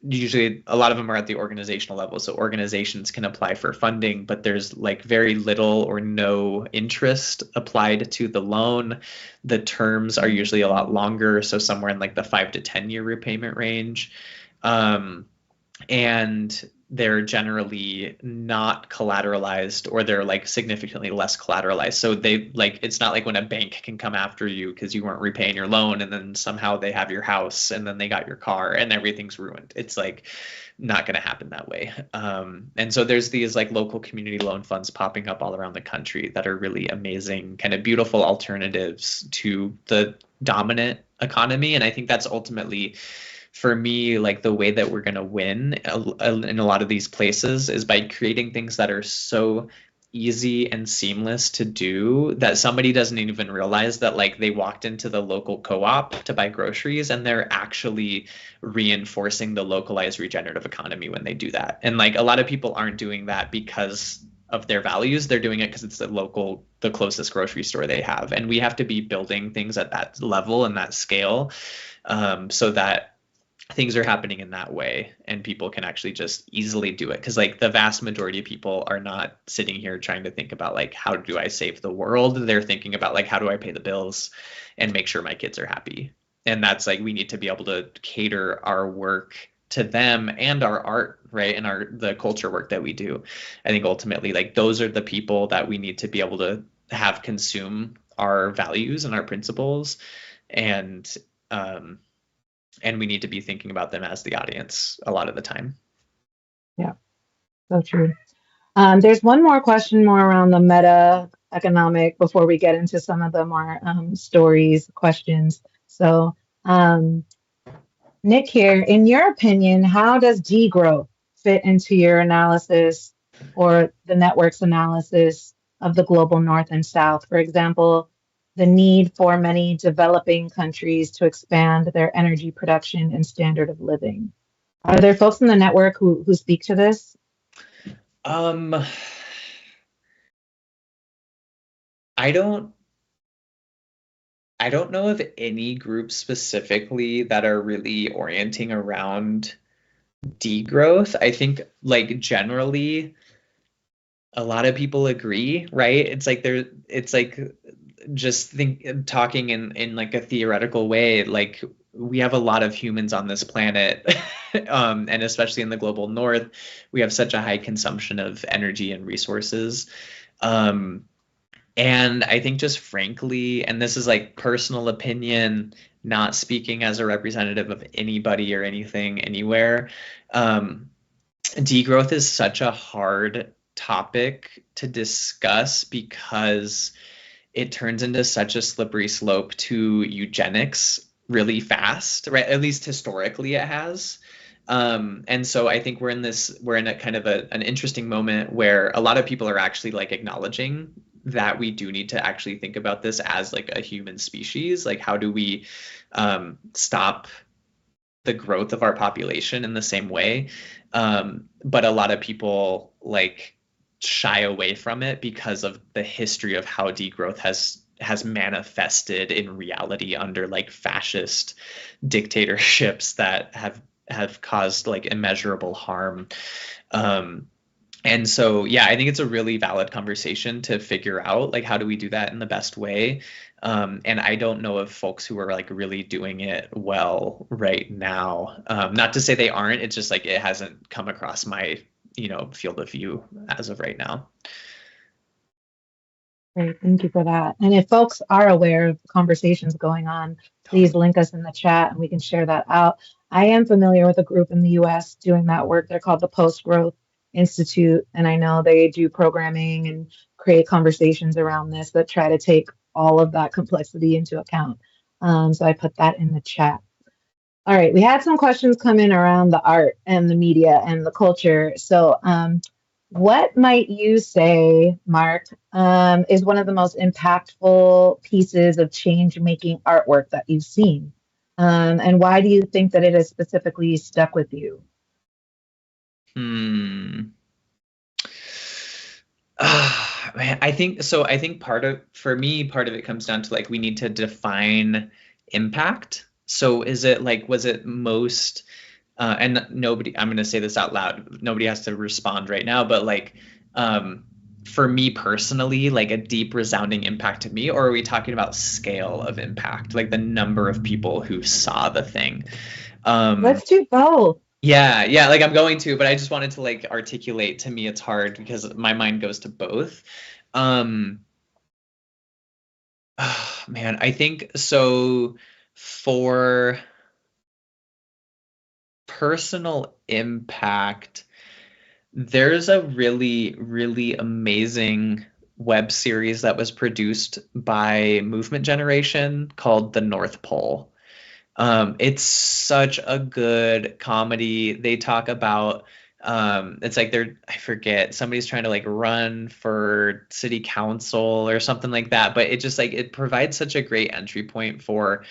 usually a lot of them are at the organizational level, so organizations can apply for funding, but there's like very little or no interest applied to the loan. The terms are usually a lot longer, so somewhere in like the 5 to 10 year repayment range, and they're generally not collateralized, or they're like significantly less collateralized. So they like, it's not like when a bank can come after you because you weren't repaying your loan and then somehow they have your house and then they got your car and everything's ruined. It's like not going to happen that way. And so there's these like local community loan funds popping up all around the country that are really amazing, kind of beautiful alternatives to the dominant economy. And I think that's ultimately, for me, like the way that we're going to win in a lot of these places is by creating things that are so easy and seamless to do that somebody doesn't even realize that like they walked into the local co-op to buy groceries and they're actually reinforcing the localized regenerative economy when they do that. And like a lot of people aren't doing that because of their values. They're doing it because it's the closest grocery store they have. And we have to be building things at that level and that scale, so that things are happening in that way and people can actually just easily do it. Because like the vast majority of people are not sitting here trying to think about like, how do I save the world? They're thinking about like, how do I pay the bills and make sure my kids are happy? And that's like, we need to be able to cater our work to them and our art, right? And the culture work that we do. I think ultimately like those are the people that we need to be able to have consume our values and our principles. And we need to be thinking about them as the audience a lot of the time. Yeah, so true. There's one more question more around the meta economic before we get into some of the more stories, questions. So Nick here, in your opinion, how does degrowth fit into your analysis or the network's analysis of the global North and South? For example, the need for many developing countries to expand their energy production and standard of living. Are there folks in the network who speak to this? I don't know of any groups specifically that are really orienting around degrowth. I think like generally a lot of people agree, right? It's like just talking in like a theoretical way, like we have a lot of humans on this planet, and especially in the global North, we have such a high consumption of energy and resources. And I think just frankly, and this is like personal opinion, not speaking as a representative of anybody or anything anywhere, degrowth is such a hard topic to discuss because it turns into such a slippery slope to eugenics really fast, right? At least historically it has. And so I think we're in a kind of an interesting moment where a lot of people are actually like acknowledging that we do need to actually think about this as like a human species. Like, how do we stop the growth of our population in the same way? But a lot of people like shy away from it because of the history of how degrowth has manifested in reality under like fascist dictatorships that have caused like immeasurable harm. And so, yeah, I think it's a really valid conversation to figure out, like, how do we do that in the best way? And I don't know of folks who are like really doing it well right now. Not to say they aren't, it's just like it hasn't come across my, field of view as of right now. Great, thank you for that. And if folks are aware of conversations going on, please link us in the chat and we can share that out. I am familiar with a group in the US doing that work. They're called the Post-Growth Institute, and I know they do programming and create conversations around this that try to take all of that complexity into account. So I put that in the chat. All right, we had some questions come in around the art and the media and the culture. So what might you say, Mark, is one of the most impactful pieces of change-making artwork that you've seen? And why do you think that it has specifically stuck with you? Man, I think part of it comes down to like, we need to define impact. So was it most, and nobody, I'm going to say this out loud, nobody has to respond right now, but like, for me personally, like a deep resounding impact to me, or are we talking about scale of impact, like the number of people who saw the thing? Let's do both. Yeah, like I'm going to, but I just wanted to like articulate. To me, it's hard because my mind goes to both. Man, I think so. For personal impact, there's a really, really amazing web series that was produced by Movement Generation called The North Pole. It's such a good comedy. They talk about it's like I forget, somebody's trying to like run for city council or something like that, but it just like it provides such a great entry point for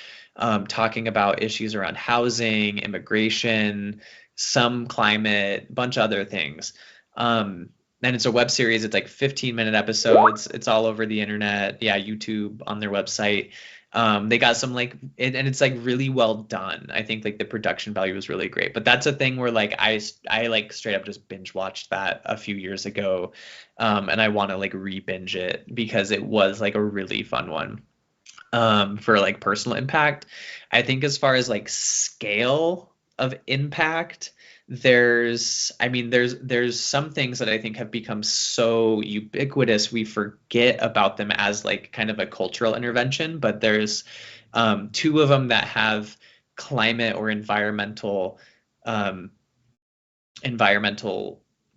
talking about issues around housing, immigration, some climate, bunch of other things. And it's a web series. It's like 15-minute episodes. It's all over the internet. Yeah, YouTube, on their website. They got some like, and it's like really well done. I think like the production value was really great. But that's a thing where like I like straight up just binge watched that a few years ago, and I want to like re-binge it because it was like a really fun one. For like personal impact, I think as far as like scale of impact, there's some things that I think have become so ubiquitous we forget about them as like kind of a cultural intervention, but there's two of them that have climate or environmental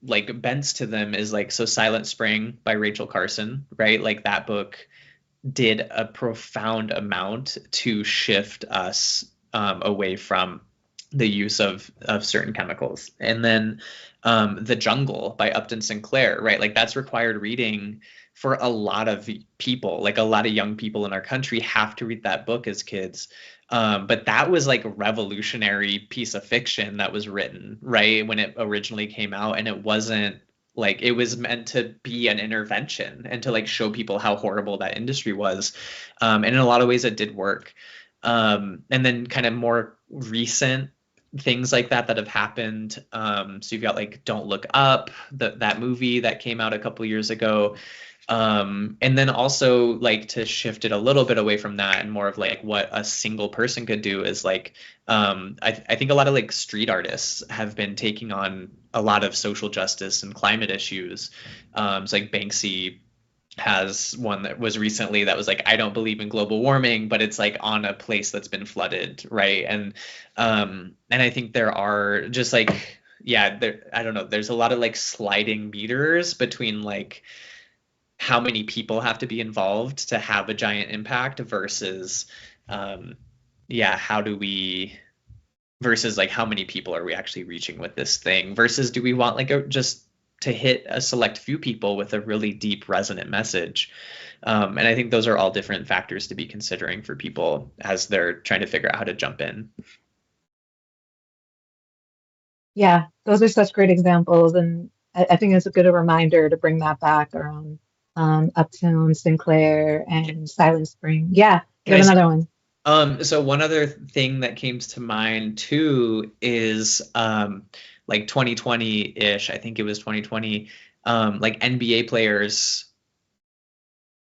like bents to them. Is like, so Silent Spring by Rachel Carson, right? Like that book did a profound amount to shift us away from the use of certain chemicals. And then The Jungle by Upton Sinclair, right? Like that's required reading for a lot of people. Like a lot of young people in our country have to read that book as kids. But that was like a revolutionary piece of fiction that was written, right, when it originally came out. And it wasn't like, it was meant to be an intervention and to like show people how horrible that industry was. And in a lot of ways it did work. And then kind of more recent things like that have happened. So you've got like Don't Look Up, that movie that came out a couple years ago. And then also like to shift it a little bit away from that and more of like what a single person could do is like, I think a lot of like street artists have been taking on a lot of social justice and climate issues. So like Banksy has one that was recently that was like, I don't believe in global warming, but it's like on a place that's been flooded, right? And I think there are just like, yeah, there, I don't know, there's a lot of like sliding meters between like how many people have to be involved to have a giant impact versus yeah, how do we, versus like how many people are we actually reaching with this thing, versus do we want like a just to hit a select few people with a really deep resonant message. And I think those are all different factors to be considering for people as they're trying to figure out how to jump in. Yeah, those are such great examples. And I think it's a good reminder to bring that back around Uptown, Sinclair, and Silent Spring. Yeah, you have another one. So one other thing that came to mind too is like 2020-ish, I think it was 2020, like NBA players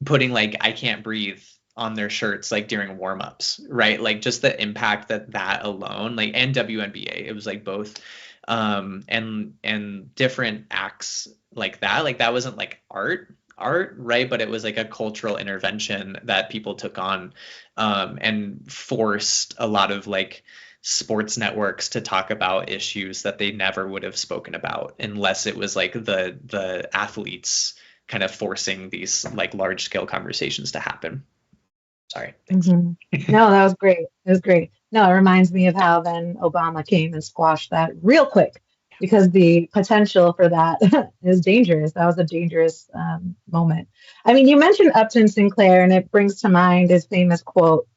putting like "I can't breathe" on their shirts like during warm-ups, right? Like just the impact that alone, like, and WNBA, it was like both and different acts like that wasn't like art, right? But it was like a cultural intervention that people took on and forced a lot of like sports networks to talk about issues that they never would have spoken about unless it was like the athletes kind of forcing these like large scale conversations to happen. Sorry. No, that was great. It was great. No, it reminds me of how then Obama came and squashed that real quick because the potential for that is dangerous. That was a dangerous moment. I mean, you mentioned Upton Sinclair, and it brings to mind his famous quote,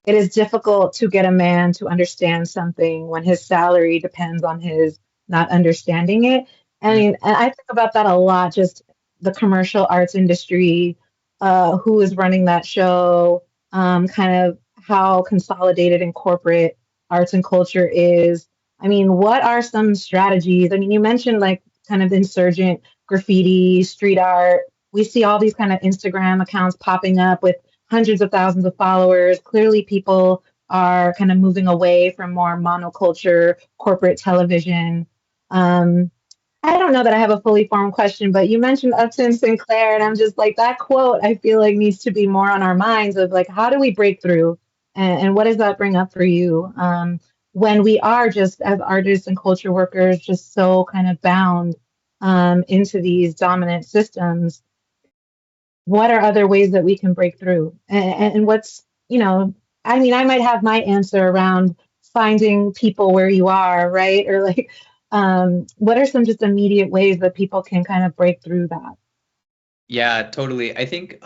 "It is difficult to get a man to understand something when his salary depends on his not understanding it." I mean, and I think about that a lot, just the commercial arts industry, who is running that show, kind of how consolidated in corporate arts and culture is. I mean, what are some strategies? I mean, you mentioned like kind of insurgent graffiti, street art. We see all these kind of Instagram accounts popping up with hundreds of thousands of followers. Clearly, people are kind of moving away from more monoculture corporate television. I don't know that I have a fully formed question, but you mentioned Upton Sinclair, and I'm just like, that quote, I feel like needs to be more on our minds of like, how do we break through? And what does that bring up for you when we are just as artists and culture workers, just so kind of bound into these dominant systems? What are other ways that we can break through? And what's, you know, I mean, I might have my answer around finding people where you are, right? Or like, what are some just immediate ways that people can kind of break through that? Yeah, totally. I think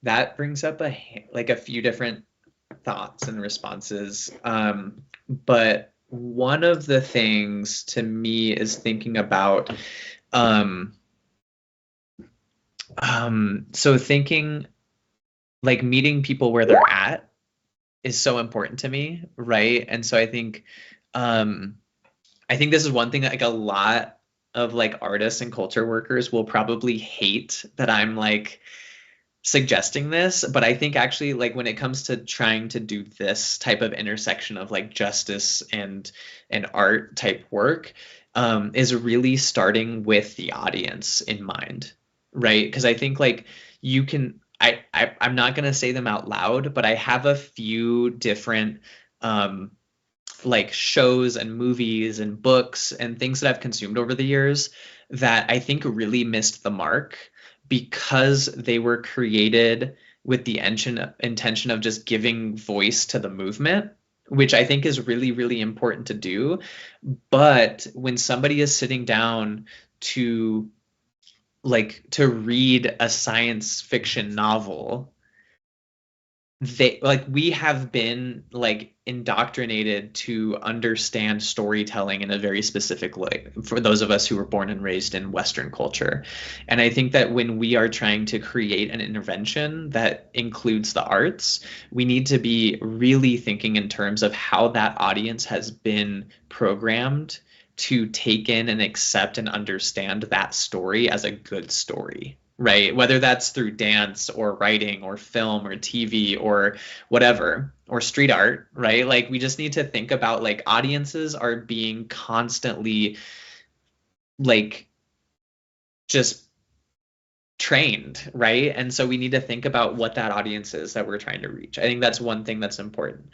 that brings up a few different thoughts and responses. But one of the things to me is thinking about so thinking like meeting people where they're at is so important to me, right? And so I think this is one thing that like a lot of like artists and culture workers will probably hate that I'm like suggesting this, but I think actually like when it comes to trying to do this type of intersection of like justice and art type work is really starting with the audience in mind, right? Because I think like you can, I'm not going to say them out loud, but I have a few different like shows and movies and books and things that I've consumed over the years that I think really missed the mark because they were created with the intention of just giving voice to the movement, which I think is really, really important to do. But when somebody is sitting down to read a science fiction novel, we have been like indoctrinated to understand storytelling in a very specific way for those of us who were born and raised in Western culture. And I think that when we are trying to create an intervention that includes the arts, we need to be really thinking in terms of how that audience has been programmed to take in and accept and understand that story as a good story. Right? Whether that's through dance or writing or film or TV or whatever, or street art, right? Like we just need to think about like audiences are being constantly like just trained, right? And so we need to think about what that audience is that we're trying to reach. I think that's one thing that's important.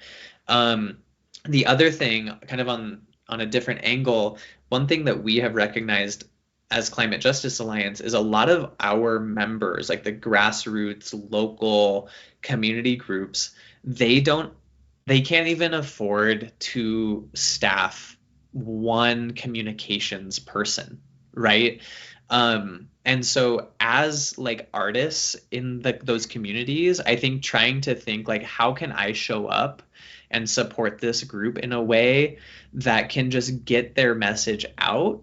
The other thing, kind of on a different angle, one thing that we have recognized as Climate Justice Alliance is a lot of our members, like the grassroots, local community groups, they can't even afford to staff one communications person, right? And so as like artists in those communities, I think trying to think like, how can I show up and support this group in a way that can just get their message out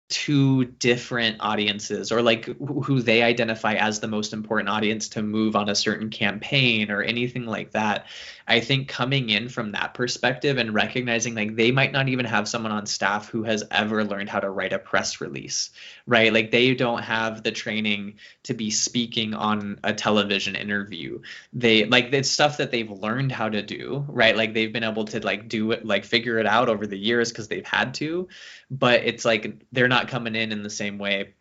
to different audiences, or like who they identify as the most important audience to move on a certain campaign or anything like that. I think coming in from that perspective and recognizing like they might not even have someone on staff who has ever learned how to write a press release, right? Like they don't have the training to be speaking on a television interview. They like, it's stuff that they've learned how to do, right? Like they've been able to like do it, like figure it out over the years because they've had to, but it's like they're not coming in the same way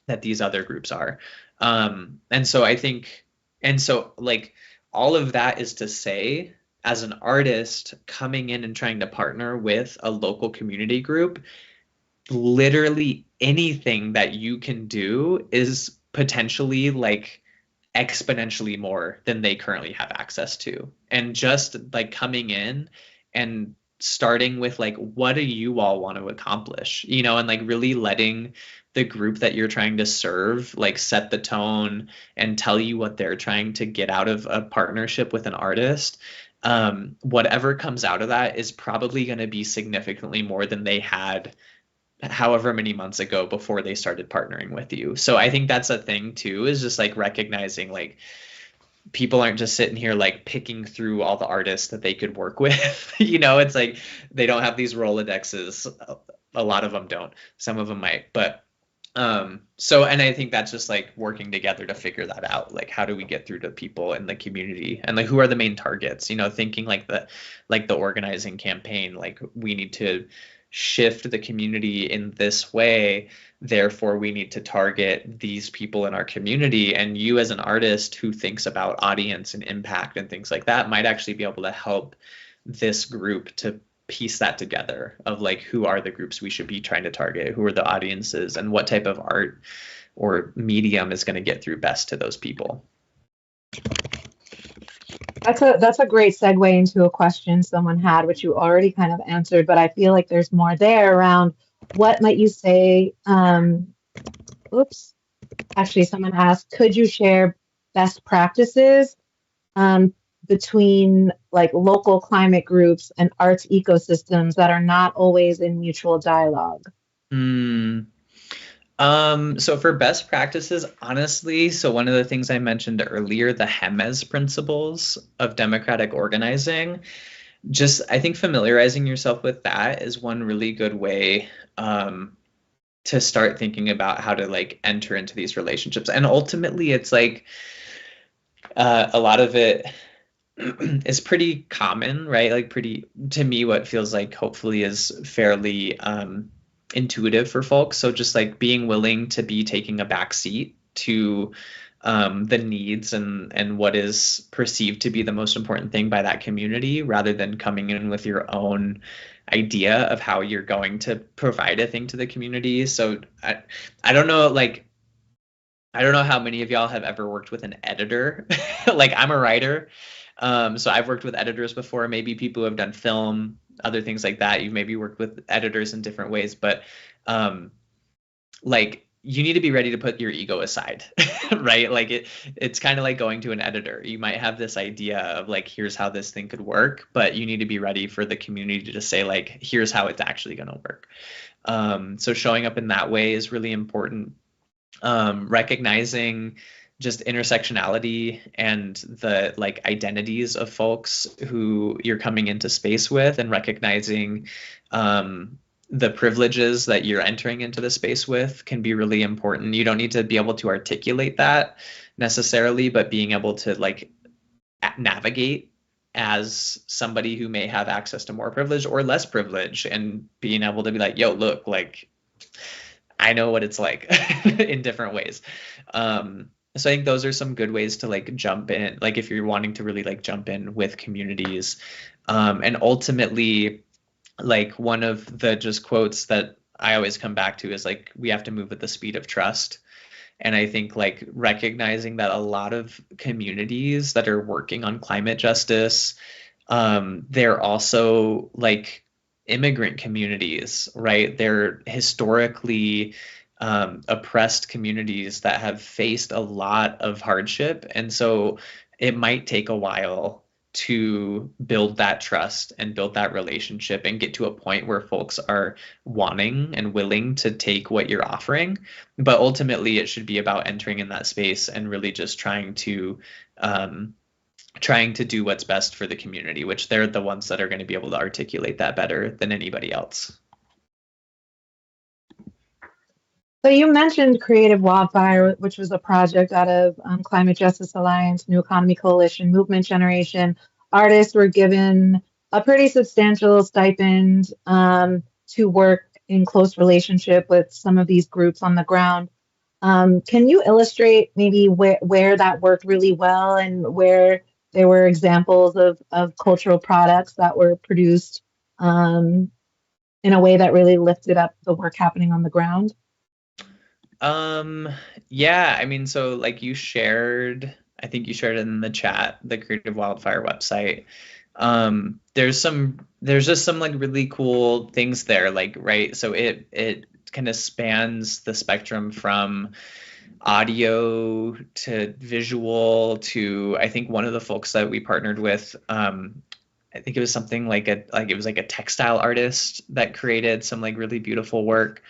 that these other groups are. And so I think, and so like all of that is to say, as an artist coming in and trying to partner with a local community group, literally anything that you can do is potentially like exponentially more than they currently have access to. And just like coming in and starting with like, what do you all want to accomplish, you know, and like really letting the group that you're trying to serve like set the tone and tell you what they're trying to get out of a partnership with an artist. Whatever comes out of that is probably going to be significantly more than they had however many months ago before they started partnering with you. So I think that's a thing too, is just like recognizing like people aren't just sitting here like picking through all the artists that they could work with. You know, it's like they don't have these Rolodexes. A lot of them don't. Some of them might, but so, and I think that's just like working together to figure that out. Like, how do we get through to people in the community, and like who are the main targets? You know, thinking like the organizing campaign, like we need to shift the community in this way. Therefore, we need to target these people in our community. And you as an artist who thinks about audience and impact and things like that might actually be able to help this group to piece that together of like, who are the groups we should be trying to target? Who are the audiences, and what type of art or medium is going to get through best to those people? That's a great segue into a question someone had, which you already kind of answered, but I feel like there's more there around what might you say. Actually, someone asked, could you share best practices between like local climate groups and arts ecosystems that are not always in mutual dialogue? So for best practices, honestly, so one of the things I mentioned earlier, the HEMES principles of democratic organizing, just I think familiarizing yourself with that is one really good way to start thinking about how to like enter into these relationships. And ultimately, it's like a lot of it is pretty common, right? Like pretty, to me, what feels like hopefully is fairly intuitive for folks. So just like being willing to be taking a back seat to the needs and what is perceived to be the most important thing by that community, rather than coming in with your own idea of how you're going to provide a thing to the community. So I don't know, like, I don't know how many of y'all have ever worked with an editor. Like, I'm a writer. So I've worked with editors before, maybe people who have done film, other things like that. You've maybe worked with editors in different ways, but like, you need to be ready to put your ego aside, right? Like it's kind of like going to an editor. You might have this idea of like, here's how this thing could work, but you need to be ready for the community to just say like, here's how it's actually going to work. So showing up in that way is really important. Recognizing just intersectionality and the like identities of folks who you're coming into space with, and recognizing the privileges that you're entering into the space with can be really important. You don't need to be able to articulate that necessarily, but being able to like navigate as somebody who may have access to more privilege or less privilege, and being able to be like, yo, look, like, I know what it's like in different ways. So I think those are some good ways to like jump in, like if you're wanting to really like jump in with communities. And ultimately, like one of the just quotes that I always come back to is like, we have to move at the speed of trust. And I think like recognizing that a lot of communities that are working on climate justice, they're also like immigrant communities, right? They're historically oppressed communities that have faced a lot of hardship. And so it might take a while to build that trust and build that relationship and get to a point where folks are wanting and willing to take what you're offering. But ultimately, it should be about entering in that space and really just trying to do what's best for the community, which they're the ones that are going to be able to articulate that better than anybody else. So you mentioned Creative Wildfire, which was a project out of Climate Justice Alliance, New Economy Coalition, Movement Generation. Artists were given a pretty substantial stipend to work in close relationship with some of these groups on the ground. Can you illustrate maybe where that worked really well and where there were examples of cultural products that were produced in a way that really lifted up the work happening on the ground? Yeah, I mean, so like you shared, I think you shared it in the chat, the Creative Wildfire website. There's just some like really cool things there, like, right? So it kind of spans the spectrum from audio to visual to, I think one of the folks that we partnered with, I think it was something like it was like a textile artist that created some like really beautiful work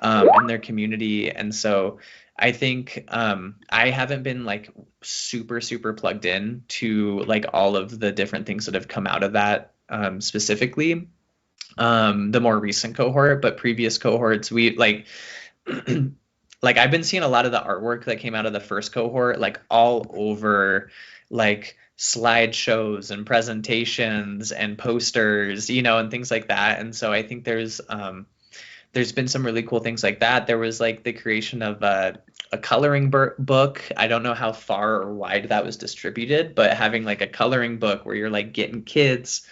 in their community. And so I think I haven't been like super plugged in to like all of the different things that have come out of that specifically the more recent cohort, but previous cohorts we like like I've been seeing a lot of the artwork that came out of the first cohort like all over like slideshows and presentations and posters, you know, and things like that. And so I think there's been some really cool things like that. There was like the creation of a coloring book. I don't know how far or wide that was distributed, but having like a coloring book where you're like getting kids,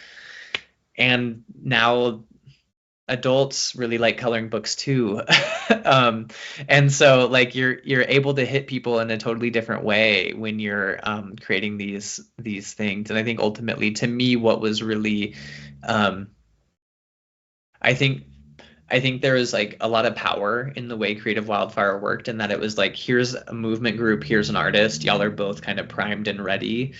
and now adults really like coloring books too. And so like you're able to hit people in a totally different way when you're creating these things. And I think ultimately, to me, what was really I think there was like a lot of power in the way Creative Wildfire worked, and that it was like, here's a movement group, here's an artist, y'all are both kind of primed and ready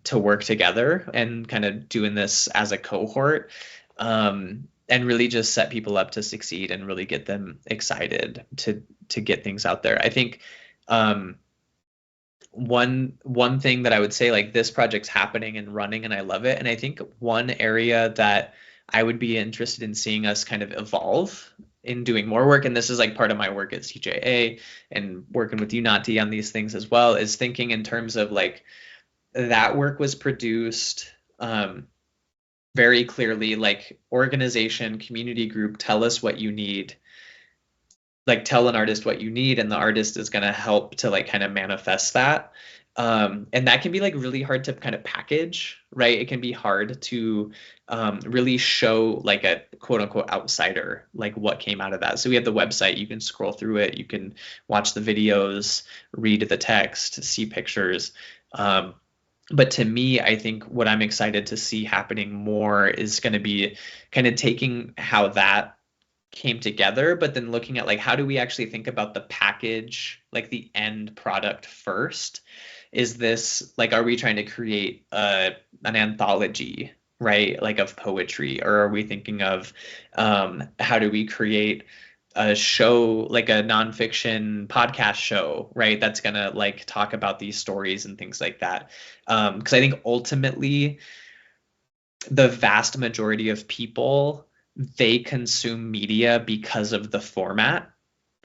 to work together and kind of doing this as a cohort, and really just set people up to succeed and really get them excited to get things out there. I think one thing that I would say, like, this project's happening and running and I love it. And I think one area that I would be interested in seeing us kind of evolve in doing more work, and this is like part of my work at CJA and working with Unati on these things as well, is thinking in terms of like, that work was produced very clearly, like, organization, community group, tell us what you need, like tell an artist what you need, and the artist is going to help to like kind of manifest that. And that can be like really hard to kind of package, right? It can be hard to really show like a quote unquote outsider, like what came out of that. So we have the website, you can scroll through it, you can watch the videos, read the text, see pictures. But to me, I think what I'm excited to see happening more is going to be kind of taking how that came together, but then looking at like, how do we actually think about the package, like the end product first? Is this like, are we trying to create an anthology, right? Like of poetry, or are we thinking of how do we create a show, like a nonfiction podcast show, right? That's gonna like talk about these stories and things like that. Because I think ultimately the vast majority of people, they consume media because of the format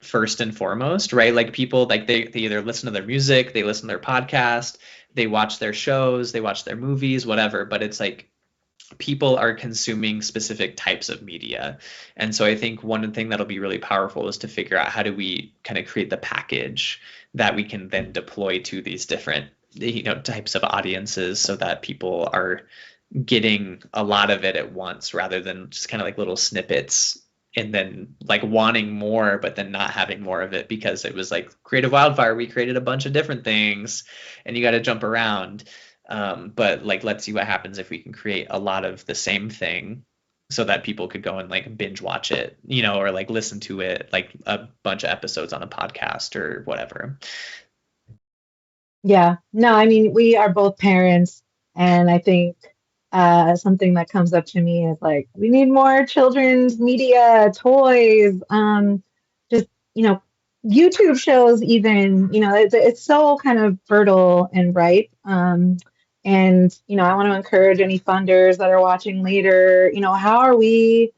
first and foremost, right? Like people, like they either listen to their music, they listen to their podcast, they watch their shows, they watch their movies, whatever. But it's like people are consuming specific types of media. And so I think one thing that'll be really powerful is to figure out how do we kind of create the package that we can then deploy to these different, types of audiences, so that people are getting a lot of it at once rather than just kind of like little snippets, and then like wanting more but then not having more of it because it was like Creative Wildfire, we created a bunch of different things and you got to jump around. But like, let's see what happens if we can create a lot of the same thing so that people could go and like binge watch it, or like listen to it, like a bunch of episodes on a podcast or whatever. Yeah, no, I mean, we are both parents, and I think something that comes up to me is like, we need more children's media, toys, just, YouTube shows even, it's so kind of fertile and ripe. And, I want to encourage any funders that are watching later, how are we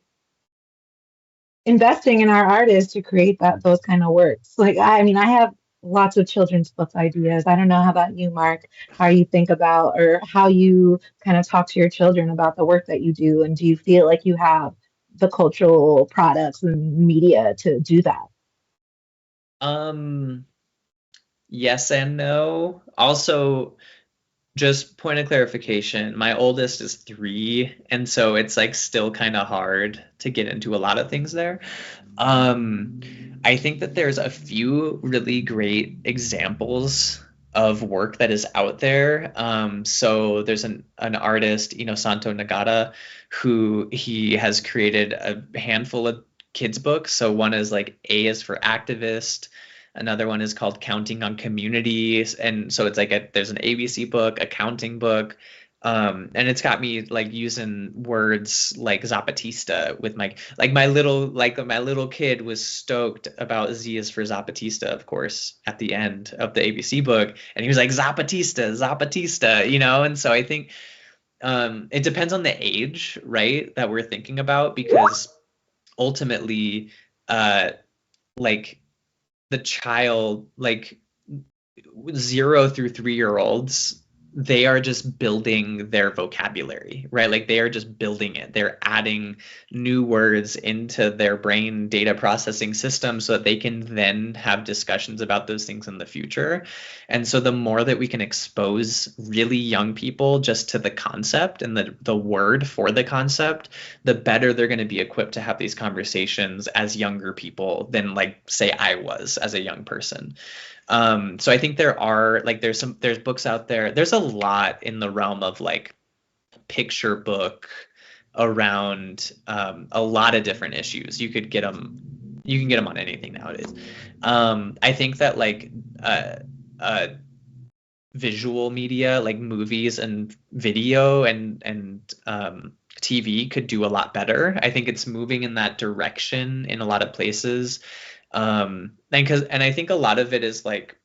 investing in our artists to create those kind of works? Like, I mean, I have lots of children's book ideas. I don't know how about you, Mark, how you think about or how you kind of talk to your children about the work that you do, and do you feel like you have the cultural products and media to do that? Yes and no. Also, just point of clarification, my oldest is 3, and so it's like still kind of hard to get into a lot of things there. I think that there's a few really great examples of work that is out there. So there's an artist, Santo Nagata, who he has created a handful of kids books. So one is like A is for Activist. Another one is called Counting on Communities. And so it's like there's an ABC book, a counting book. And it's got me like using words like Zapatista with my little kid was stoked about Z is for Zapatista, of course, at the end of the ABC book. And he was like, Zapatista, Zapatista, and so I think it depends on the age, right, that we're thinking about, because ultimately, like the child, like 0 through 3-year-olds, they are just building their vocabulary, right? Like they are just building it. They're adding new words into their brain data processing system so that they can then have discussions about those things in the future. And so the more that we can expose really young people just to the concept and the word for the concept, the better they're going to be equipped to have these conversations as younger people than, like, say I was as a young person. So I think there's books out there. There's a lot in the realm of like picture book around a lot of different issues. You can get them on anything nowadays. I think that like visual media, like movies and video and TV could do a lot better. I think it's moving in that direction in a lot of places. And I think a lot of it is like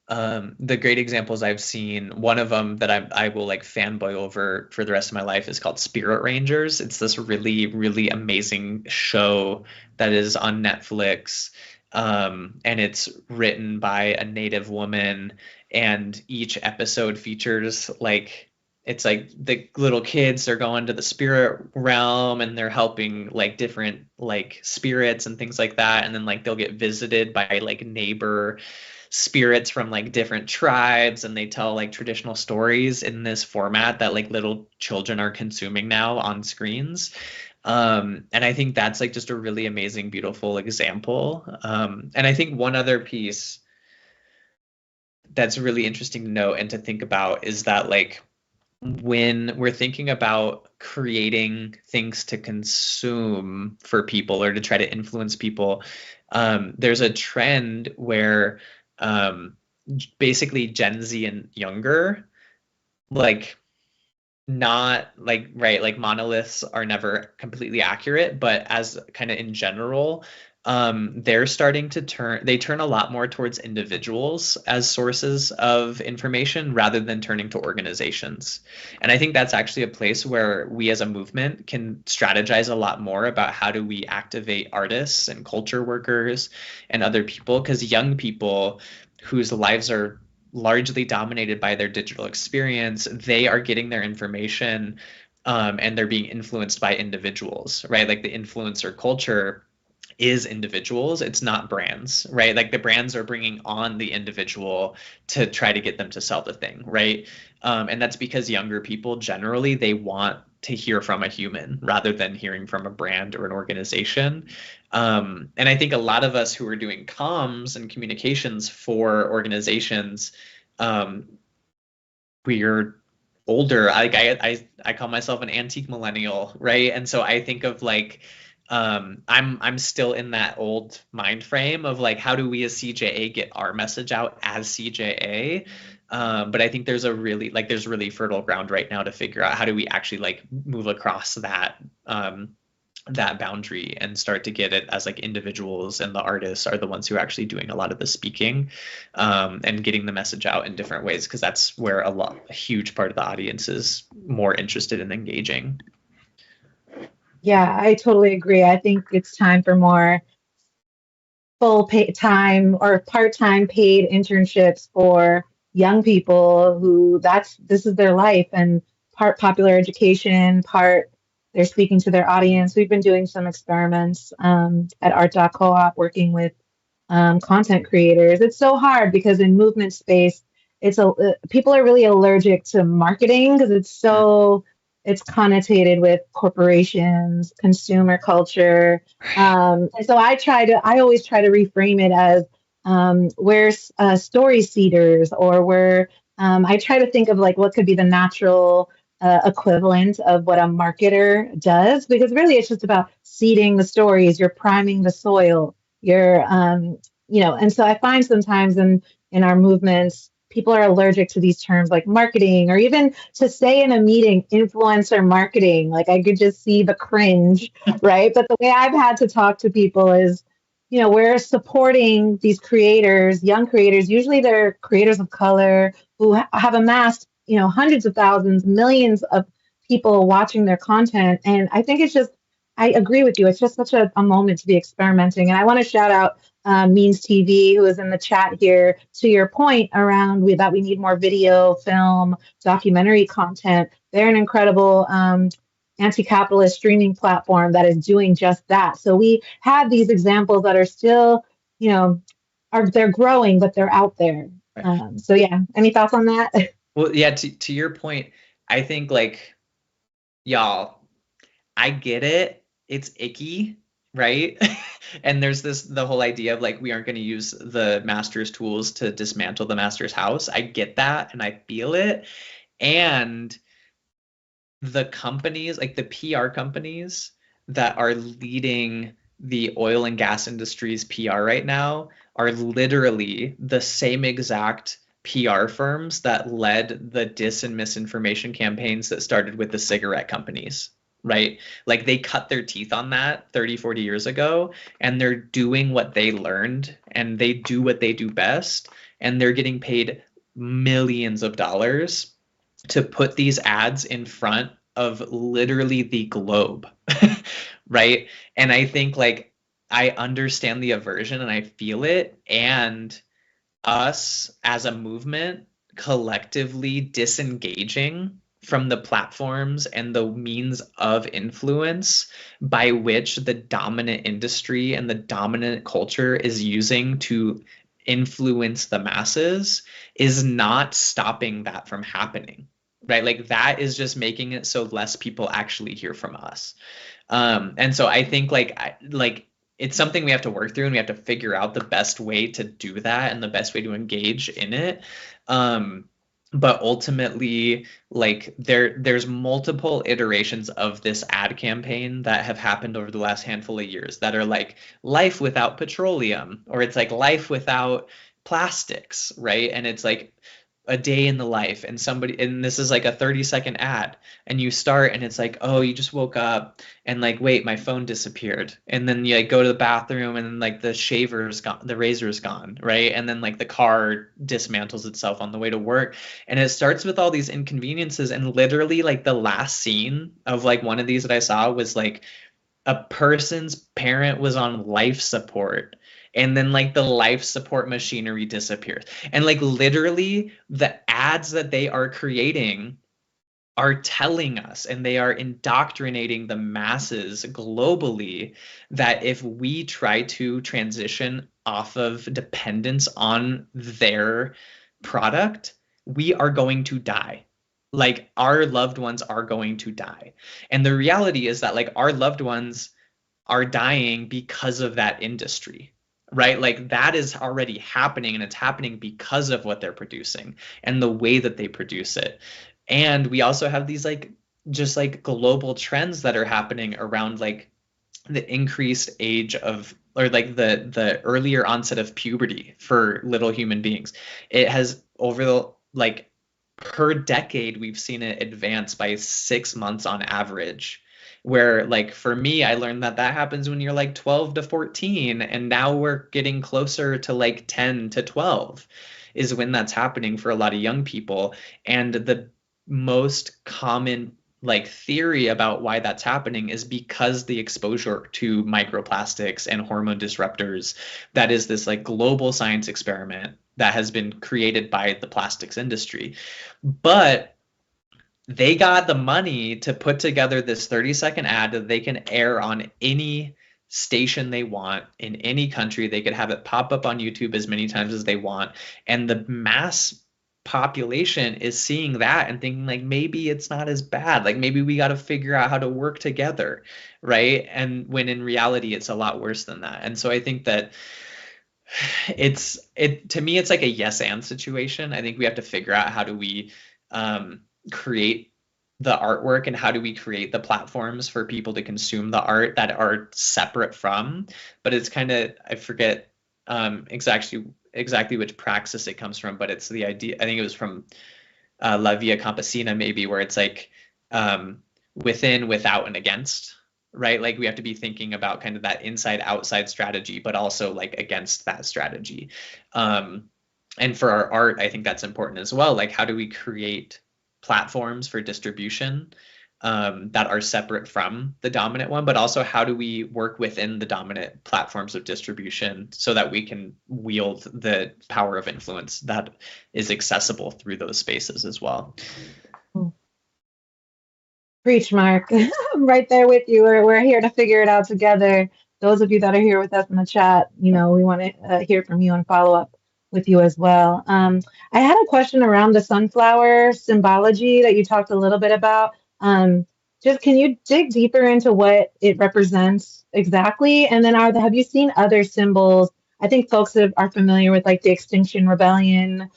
the great examples I've seen. One of them that I will like fanboy over for the rest of my life is called Spirit Rangers. It's this really, really amazing show that is on Netflix. And it's written by a Native woman, and each episode features like, it's like the little kids are going to the spirit realm and they're helping like different like spirits and things like that. And then like they'll get visited by like neighbor spirits from like different tribes, and they tell like traditional stories in this format that like little children are consuming now on screens. And I think that's like just a really amazing, beautiful example. And I think one other piece that's really interesting to note and to think about is that like, when we're thinking about creating things to consume for people or to try to influence people, there's a trend where basically Gen Z and younger, like not like, right, like monoliths are never completely accurate, but as kind of in general, they're starting to turn a lot more towards individuals as sources of information rather than turning to organizations. And I think that's actually a place where we as a movement can strategize a lot more about how do we activate artists and culture workers and other people, because young people whose lives are largely dominated by their digital experience. They are getting their information and they're being influenced by individuals, right? Like the influencer culture is individuals, it's not brands, right? Like the brands are bringing on the individual to try to get them to sell the thing, right? And that's because younger people generally, they want to hear from a human rather than hearing from a brand or an organization. And I think a lot of us who are doing comms and communications for organizations, we're older. I call myself an antique millennial, right? And so I think of like, I'm still in that old mind frame of like, how do we as CJA get our message out as CJA? But I think there's really fertile ground right now to figure out how do we actually like move across that that boundary and start to get it as like individuals, and the artists are the ones who are actually doing a lot of the speaking and getting the message out in different ways, because that's where a huge part of the audience is more interested in engaging. Yeah, I totally agree. I think it's time for more time or part-time paid internships for young people who this is their life, and part popular education, part they're speaking to their audience. We've been doing some experiments at Art.coop working with content creators. It's so hard because in movement space, people are really allergic to marketing because it's connotated with corporations, consumer culture. And so I always try to reframe it as we're story seeders, or I try to think of like what could be the natural equivalent of what a marketer does, because really it's just about seeding the stories. You're priming the soil. And so I find sometimes in our movements, people are allergic to these terms like marketing, or even to say in a meeting, influencer marketing. Like I could just see the cringe, right? But the way I've had to talk to people is, we're supporting these creators, young creators. Usually they're creators of color who have amassed, hundreds of thousands, millions of people watching their content. And I think I agree with you. It's just such a moment to be experimenting. And I want to shout out Means TV, who is in the chat here, to your point around that we need more video, film, documentary content. They're an incredible anti-capitalist streaming platform that is doing just that. So we have these examples that are still, they're growing, but they're out there. Right. So yeah, any thoughts on that? Well, yeah, to your point, I think like, y'all, I get it. It's icky, right? And there's the whole idea of like, we aren't going to use the master's tools to dismantle the master's house. I get that, and I feel it. And the companies, like the PR companies that are leading the oil and gas industry's PR right now, are literally the same exact PR firms that led the dis and misinformation campaigns that started with the cigarette companies, right? Like they cut their teeth on that 30, 40 years ago, and they're doing what they learned, and they do what they do best, and they're getting paid millions of dollars to put these ads in front of literally the globe, right? And I think like, I understand the aversion and I feel it, and us as a movement collectively disengaging from the platforms and the means of influence by which the dominant industry and the dominant culture is using to influence the masses is not stopping that from happening, right? Like that is just making it so less people actually hear from us. And so I think like it's something we have to work through, and we have to figure out the best way to do that and the best way to engage in it. But ultimately, like there's multiple iterations of this ad campaign that have happened over the last handful of years that are like life without petroleum, or it's like life without plastics, right? And it's like a day in the life, and this is like a 30-second ad, and you start and it's like, oh, you just woke up, and like, wait, my phone disappeared, and then you like go to the bathroom, and then like the shaver's gone, the razor's gone, right? And then like the car dismantles itself on the way to work, and it starts with all these inconveniences. And literally like the last scene of like one of these that I saw was like a person's parent was on life support, and then like the life support machinery disappears. And like literally the ads that they are creating are telling us, and they are indoctrinating the masses globally, that if we try to transition off of dependence on their product, we are going to die. Like our loved ones are going to die. And the reality is that like our loved ones are dying because of that industry, right? Like that is already happening, and it's happening because of what they're producing and the way that they produce it. And we also have these like just like global trends that are happening around like the increased age of, or like the earlier onset of puberty for little human beings. It has over the like per decade, we've seen it advance by 6 months on average. Where like for me, I learned that happens when you're like 12 to 14, and now we're getting closer to like 10 to 12 is when that's happening for a lot of young people. And the most common like theory about why that's happening is because the exposure to microplastics and hormone disruptors, that is this like global science experiment that has been created by the plastics industry. But they got the money to put together this 30-second ad that they can air on any station they want in any country. They could have it pop up on YouTube as many times as they want. And the mass population is seeing that and thinking like, maybe it's not as bad. Like maybe we got to figure out how to work together, right? And when in reality, it's a lot worse than that. And so I think that to me, it's like a yes and situation. I think we have to figure out how do we create the artwork, and how do we create the platforms for people to consume the art that are separate from. But it's kind of, I forget exactly which praxis it comes from, but it's the idea, I think it was from La Via Campesina maybe, where it's like within, without, and against, right? Like we have to be thinking about kind of that inside outside strategy, but also like against that strategy. And for our art, I think that's important as well. Like how do we create platforms for distribution that are separate from the dominant one, but also how do we work within the dominant platforms of distribution so that we can wield the power of influence that is accessible through those spaces as well. Preach, Mark. I'm right there with you. We're here to figure it out together. Those of you that are here with us in the chat, we want to hear from you and follow up with you as well. I had a question around the sunflower symbology that you talked a little bit about. Just can you dig deeper into what it represents exactly? And then have you seen other symbols? I think folks are familiar with like the Extinction Rebellion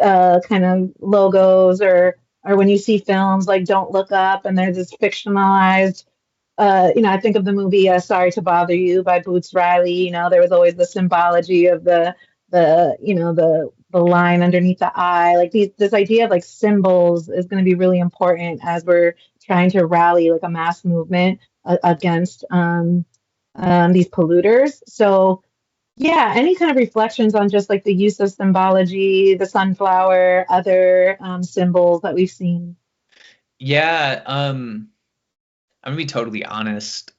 kind of logos, or when you see films like Don't Look Up and there's this fictionalized, I think of the movie Sorry to Bother You by Boots Riley. There was always the symbology of the line underneath the eye. Like this idea of like symbols is going to be really important as we're trying to rally like a mass movement against these polluters. So yeah, any kind of reflections on just like the use of symbology, the sunflower, other symbols that we've seen? Yeah, I'm gonna be totally honest.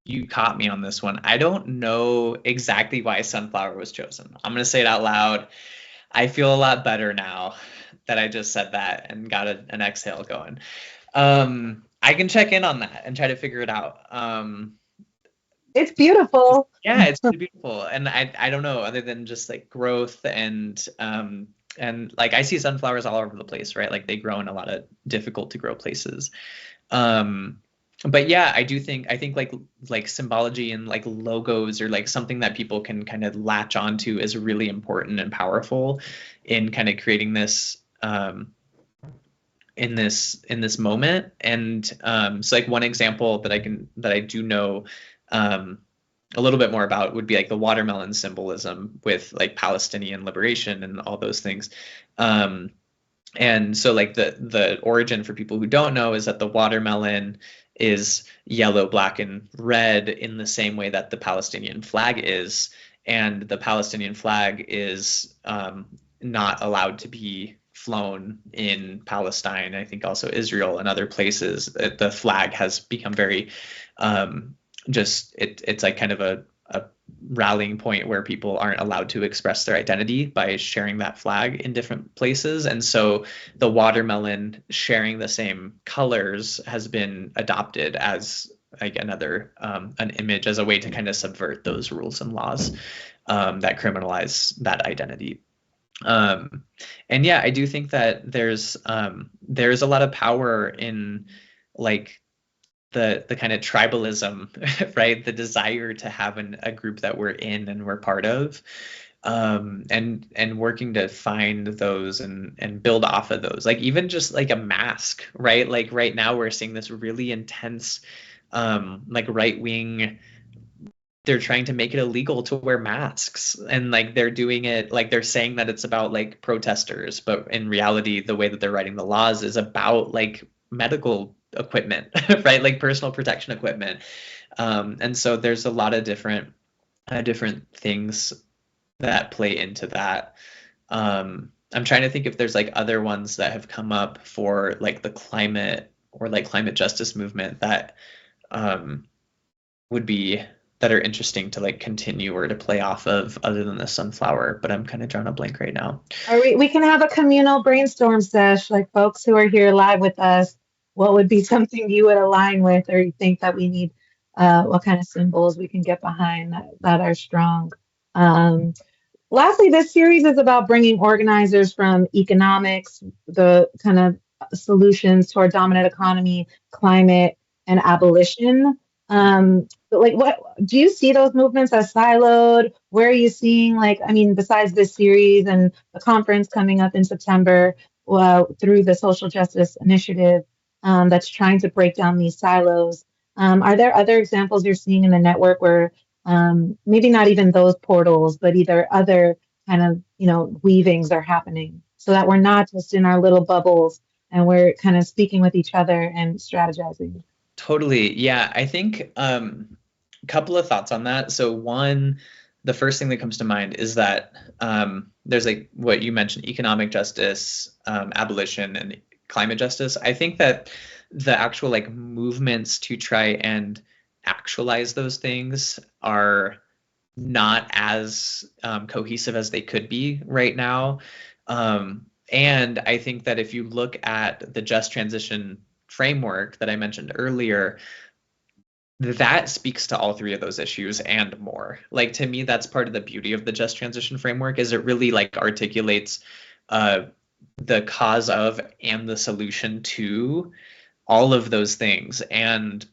You caught me on this one. I don't know exactly why sunflower was chosen. I'm going to say it out loud. I feel a lot better now that I just said that and got an exhale going. I can check in on that and try to figure it out. It's beautiful. Yeah, it's really beautiful. And I don't know, other than just like growth and like I see sunflowers all over the place, right? Like they grow in a lot of difficult to grow places. But yeah, I think like symbology and like logos or like something that people can kind of latch onto is really important and powerful in kind of creating this in this moment. And so like one example that I do know a little bit more about would be like the watermelon symbolism with like Palestinian liberation and all those things. And so like the origin for people who don't know is that the watermelon is yellow, black, and red in the same way that the Palestinian flag is. And the Palestinian flag is not allowed to be flown in Palestine. I think also Israel and other places. The flag has become very it's like kind of a rallying point where people aren't allowed to express their identity by sharing that flag in different places. And so the watermelon sharing the same colors has been adopted as like another an image, as a way to kind of subvert those rules and laws that criminalize that identity. And yeah, I do think that there's a lot of power in like the kind of tribalism, right? The desire to have a group that we're in and we're part of, and working to find those and build off of those. Like even just like a mask, right? Like right now we're seeing this really intense, like right wing. They're trying to make it illegal to wear masks, and like they're doing it like they're saying that it's about like protesters, but in reality the way that they're writing the laws is about like medical equipment, right? Like personal protection equipment. And so there's a lot of different things that play into that. I'm trying to think if there's like other ones that have come up for like the climate or like climate justice movement that that are interesting to like continue or to play off of, other than the sunflower, but I'm kind of drawing a blank right now. We can have a communal brainstorm sesh, like folks who are here live with us. What would be something you would align with, or you think that we need, what kind of symbols we can get behind that are strong? Lastly, this series is about bringing organizers from economics, the kind of solutions to our dominant economy, climate, and abolition. But like, what do you see those movements as siloed? Where are you seeing, like, I mean, besides this series and the conference coming up in September, through the Social Justice Initiative, that's trying to break down these silos. Are there other examples you're seeing in the network where maybe not even those portals, but either other kind of, weavings are happening, so that we're not just in our little bubbles and we're kind of speaking with each other and strategizing? Totally. Yeah, I think a couple of thoughts on that. So one, the first thing that comes to mind is that there's like what you mentioned, economic justice, abolition, and climate justice. I think that the actual like movements to try and actualize those things are not as cohesive as they could be right now. And I think that if you look at the just transition framework that I mentioned earlier, that speaks to all three of those issues and more. Like, to me, that's part of the beauty of the just transition framework, is it really like articulates the cause of and the solution to all of those things, and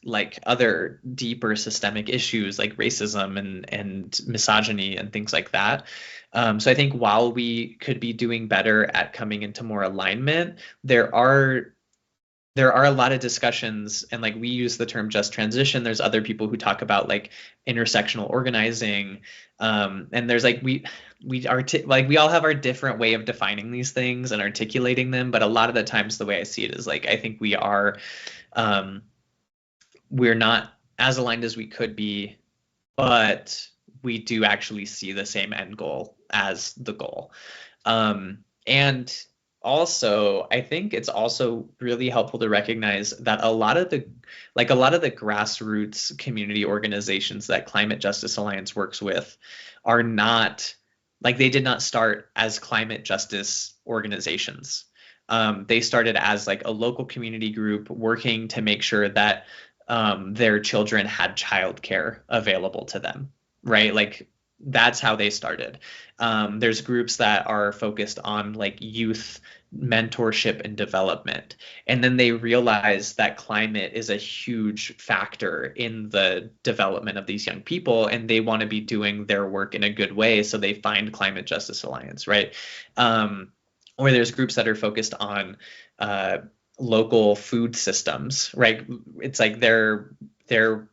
like other deeper systemic issues like racism and misogyny and things like that. So I think while we could be doing better at coming into more alignment, there are a lot of discussions, and like we use the term just transition. There's other people who talk about like intersectional organizing, and there's like we all have our different way of defining these things and articulating them. But a lot of the times, the way I see it is like I think we're not as aligned as we could be, but we do actually see the same end goal as the goal. And also, I think it's also really helpful to recognize that a lot of the grassroots community organizations that Climate Justice Alliance works with are not, like, they did not start as climate justice organizations. They started as like a local community group working to make sure that their children had childcare available to them, right? Like, that's how they started. There's groups that are focused on like youth mentorship and development. And then they realize that climate is a huge factor in the development of these young people, and they want to be doing their work in a good way. So they find Climate Justice Alliance, right? Or there's groups that are focused on local food systems, right? It's like they're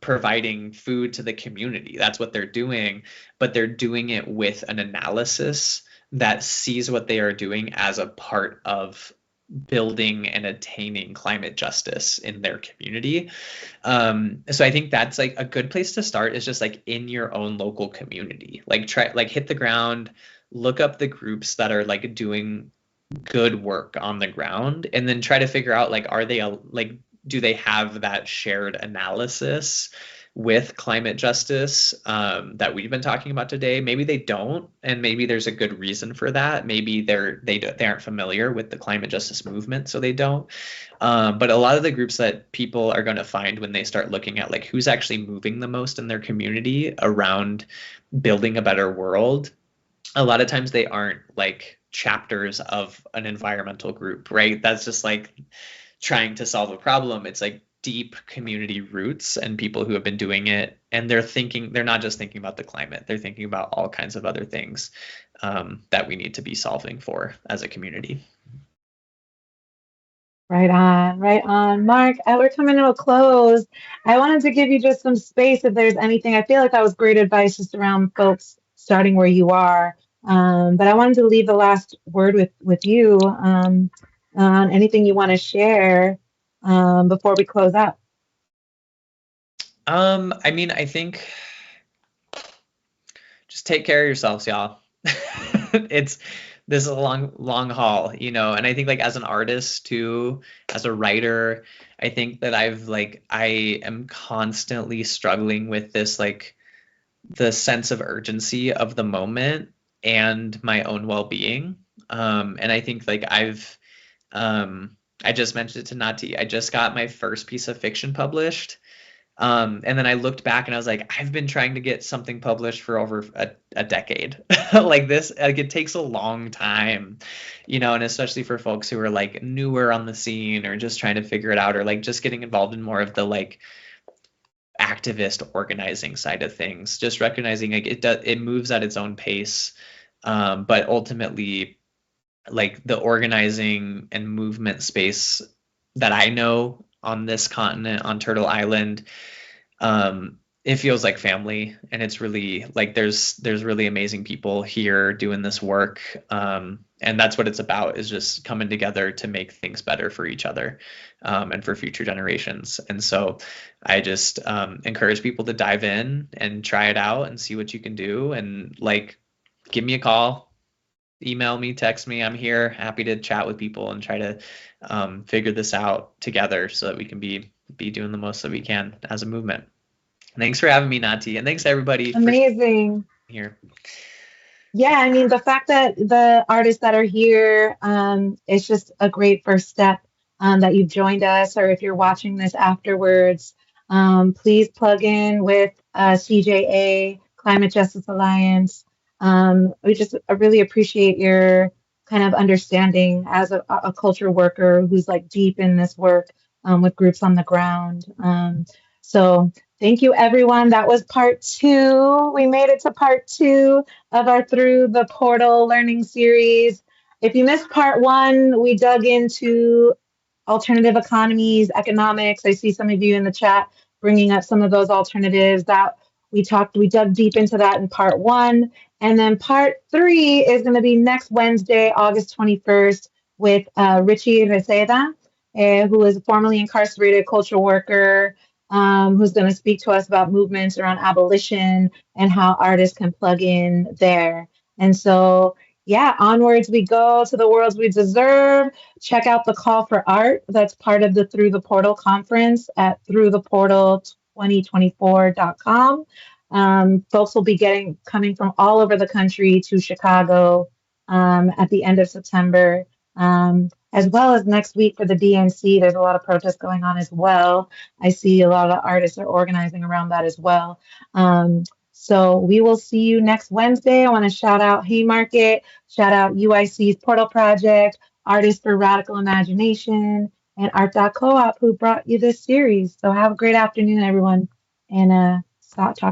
providing food to the community. That's what they're doing, but they're doing it with an analysis that sees what they are doing as a part of building and attaining climate justice in their community. So I think that's like a good place to start, is just like in your own local community. Like hit the ground, look up the groups that are like doing good work on the ground, and then try to figure out like, are they do they have that shared analysis with climate justice that we've been talking about today. Maybe they don't, and maybe there's a good reason for that. Maybe they aren't familiar with the climate justice movement, so they don't. But a lot of the groups that people are going to find when they start looking at like who's actually moving the most in their community around building a better world, a lot of times they aren't like chapters of an environmental group, right? That's just like trying to solve a problem. It's like deep community roots and people who have been doing it, and they're not just thinking about the climate, they're thinking about all kinds of other things that we need to be solving for as a community. Right on. Mark, we're coming to a close. I wanted to give you just some space if there's anything. I feel like that was great advice just around folks starting where you are. But I wanted to leave the last word with you on anything you want to share before we close out. I mean, I think just take care of yourselves, y'all. This is a long haul, you know, and I think like as an artist too, as a writer, I think that I am constantly struggling with this, like the sense of urgency of the moment and my own well-being. And I think like I just mentioned it to Nati, I just got my first piece of fiction published. And then I looked back and I was like, I've been trying to get something published for over a decade. Like this, like it takes a long time, you know, and especially for folks who are like newer on the scene or just trying to figure it out, or like just getting involved in more of the like activist organizing side of things, just recognizing like it moves at its own pace. But ultimately, like the organizing and movement space that I know on this continent, on Turtle Island, it feels like family, and it's really like there's really amazing people here doing this work, and that's what it's about, is just coming together to make things better for each other and for future generations. And so I just encourage people to dive in and try it out and see what you can do, and like give me a call, email me, text me. I'm here, happy to chat with people and try to figure this out together so that we can be doing the most that we can as a movement. Thanks for having me, Nati, and thanks everybody. Amazing. For here. Yeah, I mean, the fact that the artists that are here, it's just a great first step that you've joined us, or if you're watching this afterwards, please plug in with CJA, Climate Justice Alliance. I really appreciate your kind of understanding as a culture worker who's like deep in this work with groups on the ground. So thank you, everyone. That was part 2. We made it to part 2 of our Through the Portal learning series. If you missed part 1, we dug into alternative economies, economics. I see some of you in the chat bringing up some of those alternatives that we dug deep into that in part 1. And then part 3 is going to be next Wednesday, August 21st, with Richie Reseda, who is a formerly incarcerated cultural worker, who's going to speak to us about movements around abolition and how artists can plug in there. And so, yeah, onwards we go to the worlds we deserve. Check out the call for art that's part of the Through the Portal conference at throughtheportal2024.com. Folks will be coming from all over the country to Chicago at the end of September, as well as next week for the DNC. There's a lot of protests going on as well. I see a lot of artists are organizing around that as well. So we will see you next Wednesday. I want to shout out Haymarket, shout out UIC's Portal Project, Artists for Radical Imagination, and Art.coop, who brought you this series. So have a great afternoon, everyone, and talk to you.